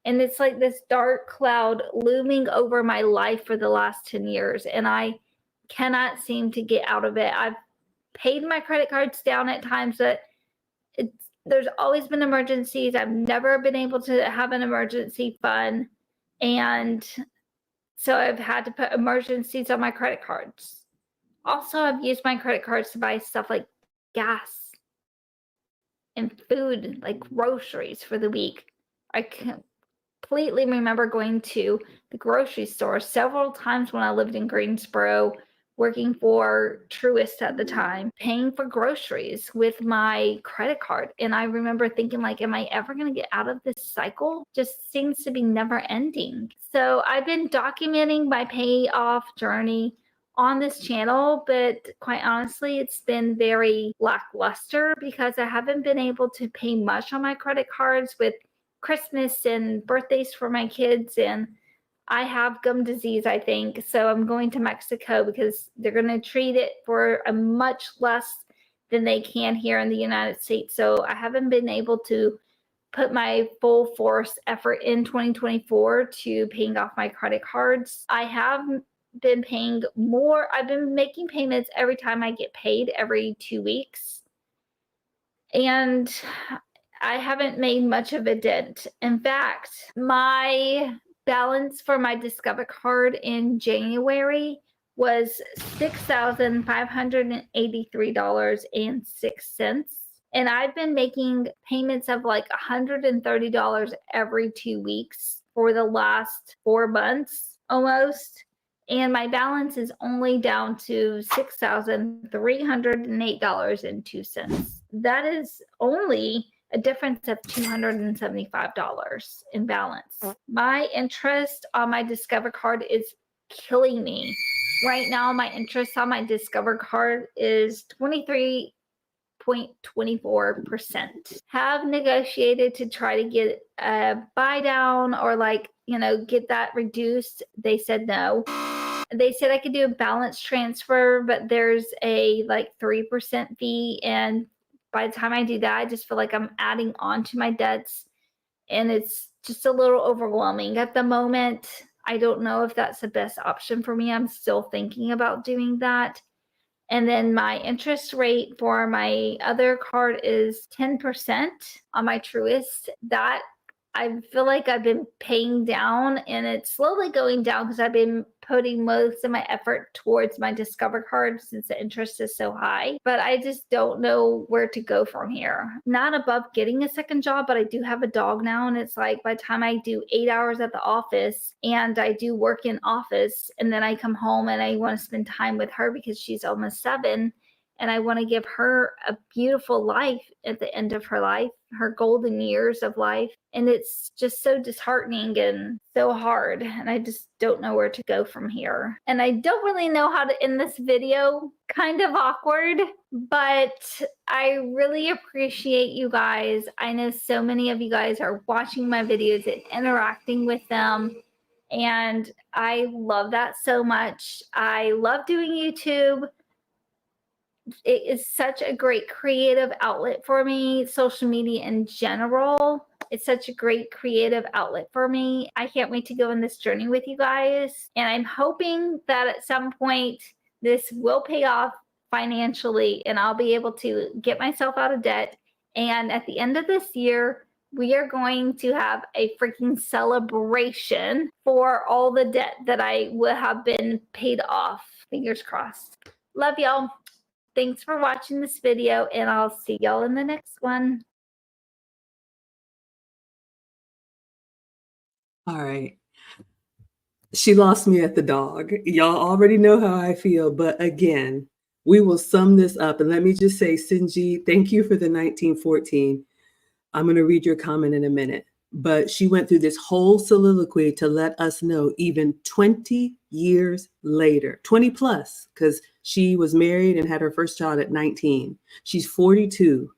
And it's like this dark cloud looming over my life for the last 10 years, and I cannot seem to get out of it. I've paid my credit cards down at times, but there's always been emergencies. I've never been able to have an emergency fund, and so I've had to put emergencies on my credit cards. Also, I've used my credit cards to buy stuff like gas and food, like groceries for the week. I completely remember going to the grocery store several times when I lived in Greensboro, working for Truist at the time, paying for groceries with my credit card. And I remember thinking, like, am I ever going to get out of this cycle? Just seems to be never ending. So I've been documenting my payoff journey on this channel, but quite honestly, it's been very lackluster because I haven't been able to pay much on my credit cards with Christmas and birthdays for my kids, and I have gum disease, I think. So I'm going to Mexico because they're going to treat it for a much less than they can here in the United States. So I haven't been able to put my full force effort in 2024 to paying off my credit cards. I have been paying more. I've been making payments every time I get paid every 2 weeks. And I haven't made much of a dent. In fact, my balance for my Discover card in January was $6,583.06. And I've been making payments of like $130 every 2 weeks for the last 4 months almost. And my balance is only down to $6,308.02. That is only a difference of $275 in balance. My interest on my Discover card is killing me. Right now, my interest on my Discover card is 23.24%. Have negotiated to try to get a buy down or get that reduced. They said no. They said I could do a balance transfer, but there's a 3% fee, and by the time I do that, I just feel like I'm adding on to my debts, and it's just a little overwhelming at the moment. I don't know if that's the best option for me. I'm still thinking about doing that. And then my interest rate for my other card is 10% on my Truist. That I feel like I've been paying down, and it's slowly going down because I've been putting most of my effort towards my Discover card since the interest is so high. But I just don't know where to go from here. Not above getting a second job, but I do have a dog now, and it's like by the time I do 8 hours at the office and I do work in office, and then I come home and I want to spend time with her because she's almost 7. And I want to give her a beautiful life at the end of her life, her golden years of life. And it's just so disheartening and so hard. And I just don't know where to go from here. And I don't really know how to end this video. Kind of awkward, but I really appreciate you guys. I know so many of you guys are watching my videos and interacting with them. And I love that so much. I love doing YouTube. It is such a great creative outlet for me. Social media in general, it's such a great creative outlet for me. I can't wait to go on this journey with you guys. And I'm hoping that at some point this will pay off financially and I'll be able to get myself out of debt. And at the end of this year, we are going to have a freaking celebration for all the debt that I will have been paid off. Fingers crossed. Love y'all. Thanks for watching this video, and I'll see y'all in the next one. All right. She lost me at the dog. Y'all already know how I feel, but again, we will sum this up. And let me just say, Sinji, thank you for the 1914. I'm going to read your comment in a minute. But she went through this whole soliloquy to let us know, even 20 years later, 20 plus, because she was married and had her first child at 19. She's 42.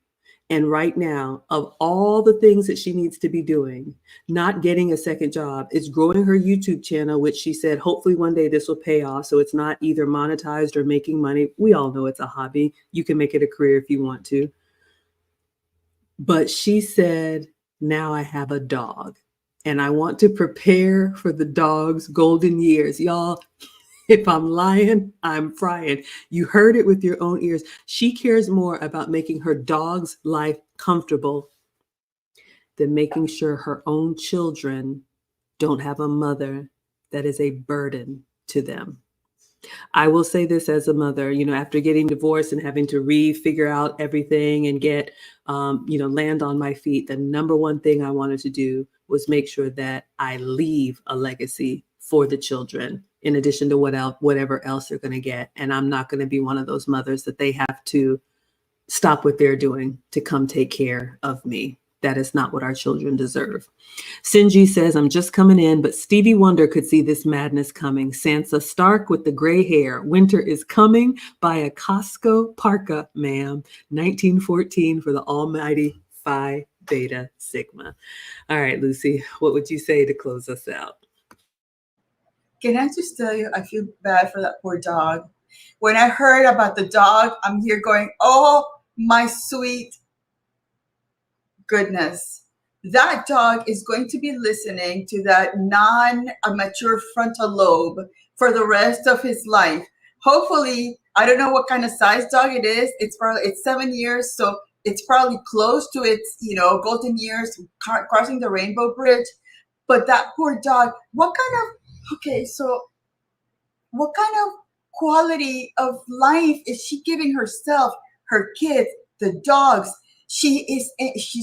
And right now, of all the things that she needs to be doing, not getting a second job, is growing her YouTube channel, which she said, hopefully one day this will pay off. So it's not either monetized or making money. We all know it's a hobby. You can make it a career if you want to. But she said, now I have a dog and I want to prepare for the dog's golden years. Y'all, if I'm lying, I'm frying. You heard it with your own ears. She cares more about making her dog's life comfortable than making sure her own children don't have a mother that is a burden to them. I will say this as a mother, after getting divorced and having to figure out everything and get, land on my feet, the number one thing I wanted to do was make sure that I leave a legacy for the children, in addition to whatever else they're going to get. And I'm not going to be one of those mothers that they have to stop what they're doing to come take care of me. That is not what our children deserve. Sinji says, I'm just coming in, but Stevie Wonder could see this madness coming. Sansa Stark with the gray hair. Winter is coming. Buy a Costco parka, ma'am. 1914 for the almighty Phi Beta Sigma. All right, Lucy, what would you say to close us out? Can I just tell you, I feel bad for that poor dog. When I heard about the dog, I'm here going, oh, my sweet goodness. That dog is going to be listening to that non-mature frontal lobe for the rest of his life. Hopefully, I don't know what kind of size dog it is. It's 7 years, so it's probably close to its, golden years, crossing the rainbow bridge. But that poor dog, what kind of quality of life is she giving herself, her kids, the dogs? She's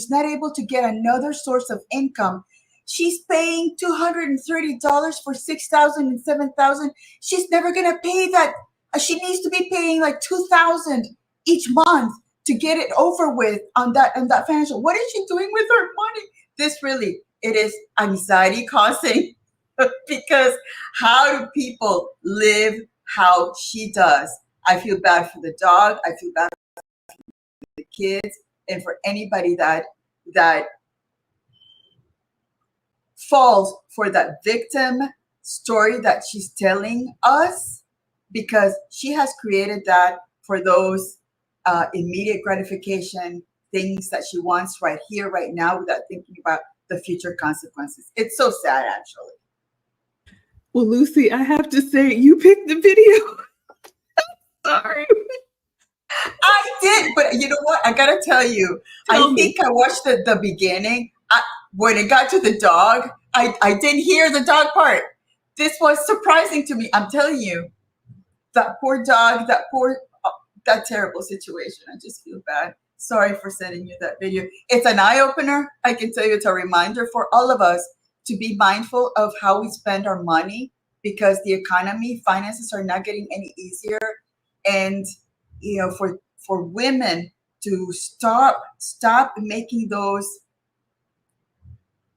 not able to get another source of income. She's paying $230 for 6,000 and 7,000. She's never gonna pay that. She needs to be paying like 2,000 each month to get it over with on that financial. What is she doing with her money? It is anxiety causing because how do people live how she does? I feel bad for the dog. I feel bad for the kids. And for anybody that falls for that victim story that she's telling us, because she has created that for those immediate gratification things that she wants right here, right now, without thinking about the future consequences. It's so sad, actually. Well, Lucy, I have to say, you picked the video. Sorry. I did, but you know what? I gotta tell you, I think I watched the beginning. When it got to the dog, I didn't hear the dog part. This was surprising to me. I'm telling you, that poor dog, that terrible situation. I just feel bad. Sorry for sending you that video. It's an eye-opener. I can tell you, it's a reminder for all of us to be mindful of how we spend our money, because the economy, finances are not getting any easier. And for women to stop making those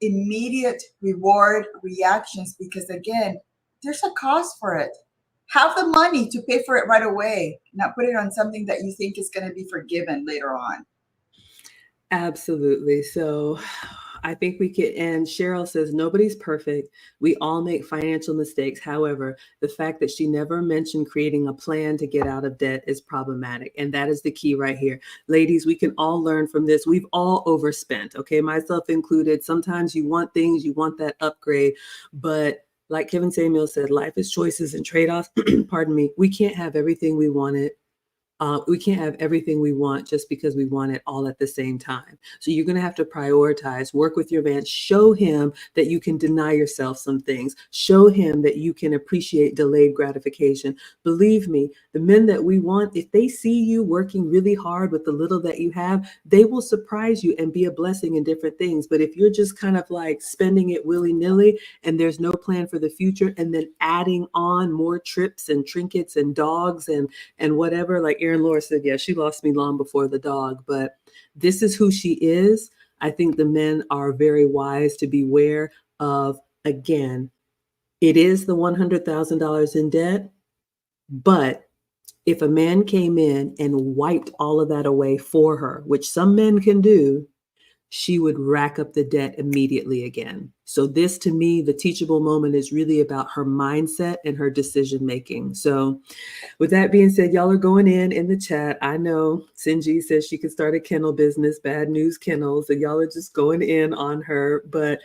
immediate reward reactions, because again, there's a cost for it. Have the money to pay for it right away, not put it on something that you think is going to be forgiven later on. Absolutely. So I think we can, and Cheryl says, nobody's perfect. We all make financial mistakes. However, the fact that she never mentioned creating a plan to get out of debt is problematic. And that is the key right here. Ladies, we can all learn from this. We've all overspent, okay, myself included. Sometimes you want things, you want that upgrade, but like Kevin Samuel said, life is choices and trade-offs. Pardon me. We can't have everything we wanted. We can't have everything we want just because we want it all at the same time. So you're going to have to prioritize, work with your man, show him that you can deny yourself some things, show him that you can appreciate delayed gratification. Believe me, the men that we want, if they see you working really hard with the little that you have, they will surprise you and be a blessing in different things. But if you're just kind of like spending it willy-nilly and there's no plan for the future, and then adding on more trips and trinkets and dogs and whatever, like Erin Laura said, yeah, she lost me long before the dog, but this is who she is. I think the men are very wise to beware of, again, it is the $100,000 in debt, but if a man came in and wiped all of that away for her, which some men can do, she would rack up the debt immediately again. So this, to me, the teachable moment is really about her mindset and her decision making. So with that being said, y'all are going in the chat. I know Sinji says she could start a kennel business, Bad News Kennels, and y'all are just going in on her. But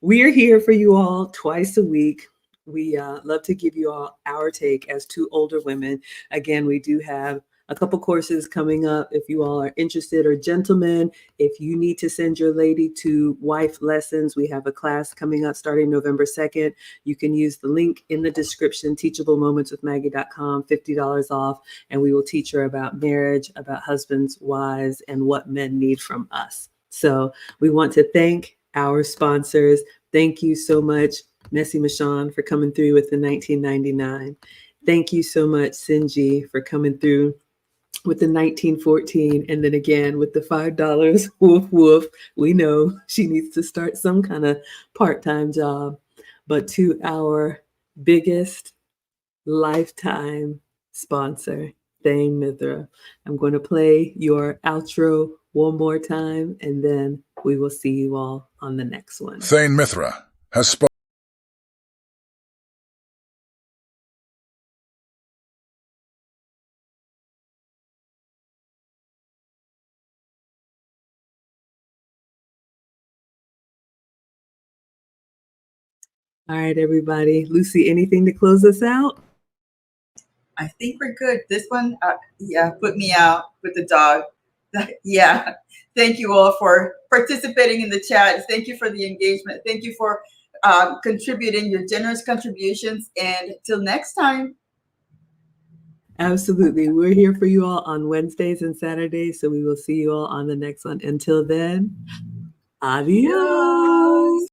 we are here for you all twice a week. We love to give you all our take as two older women. Again, we do have a couple courses coming up if you all are interested, or gentlemen, if you need to send your lady to wife lessons, we have a class coming up starting November 2nd. You can use the link in the description, teachablemomentswithmaggie.com, $50 off, and we will teach her about marriage, about husbands, wives, and what men need from us. So we want to thank our sponsors. Thank you so much, Messy Michon, for coming through with the 1999. Thank you so much, Sinji, for coming through with the 1914, and then again with the $5. Woof woof. We know she needs to start some kind of part-time job. But to our biggest lifetime sponsor, Thane Mithra, I'm going to play your outro one more time, and then we will see you all on the next one. Thane Mithra has spoken. All right, everybody. Lucy, anything to close us out? I think we're good. This one, yeah, put me out with the dog. Yeah. Thank you all for participating in the chat. Thank you for the engagement. Thank you for contributing your generous contributions. And till next time. Absolutely. We're here for you all on Wednesdays and Saturdays. So we will see you all on the next one. Until then, adios.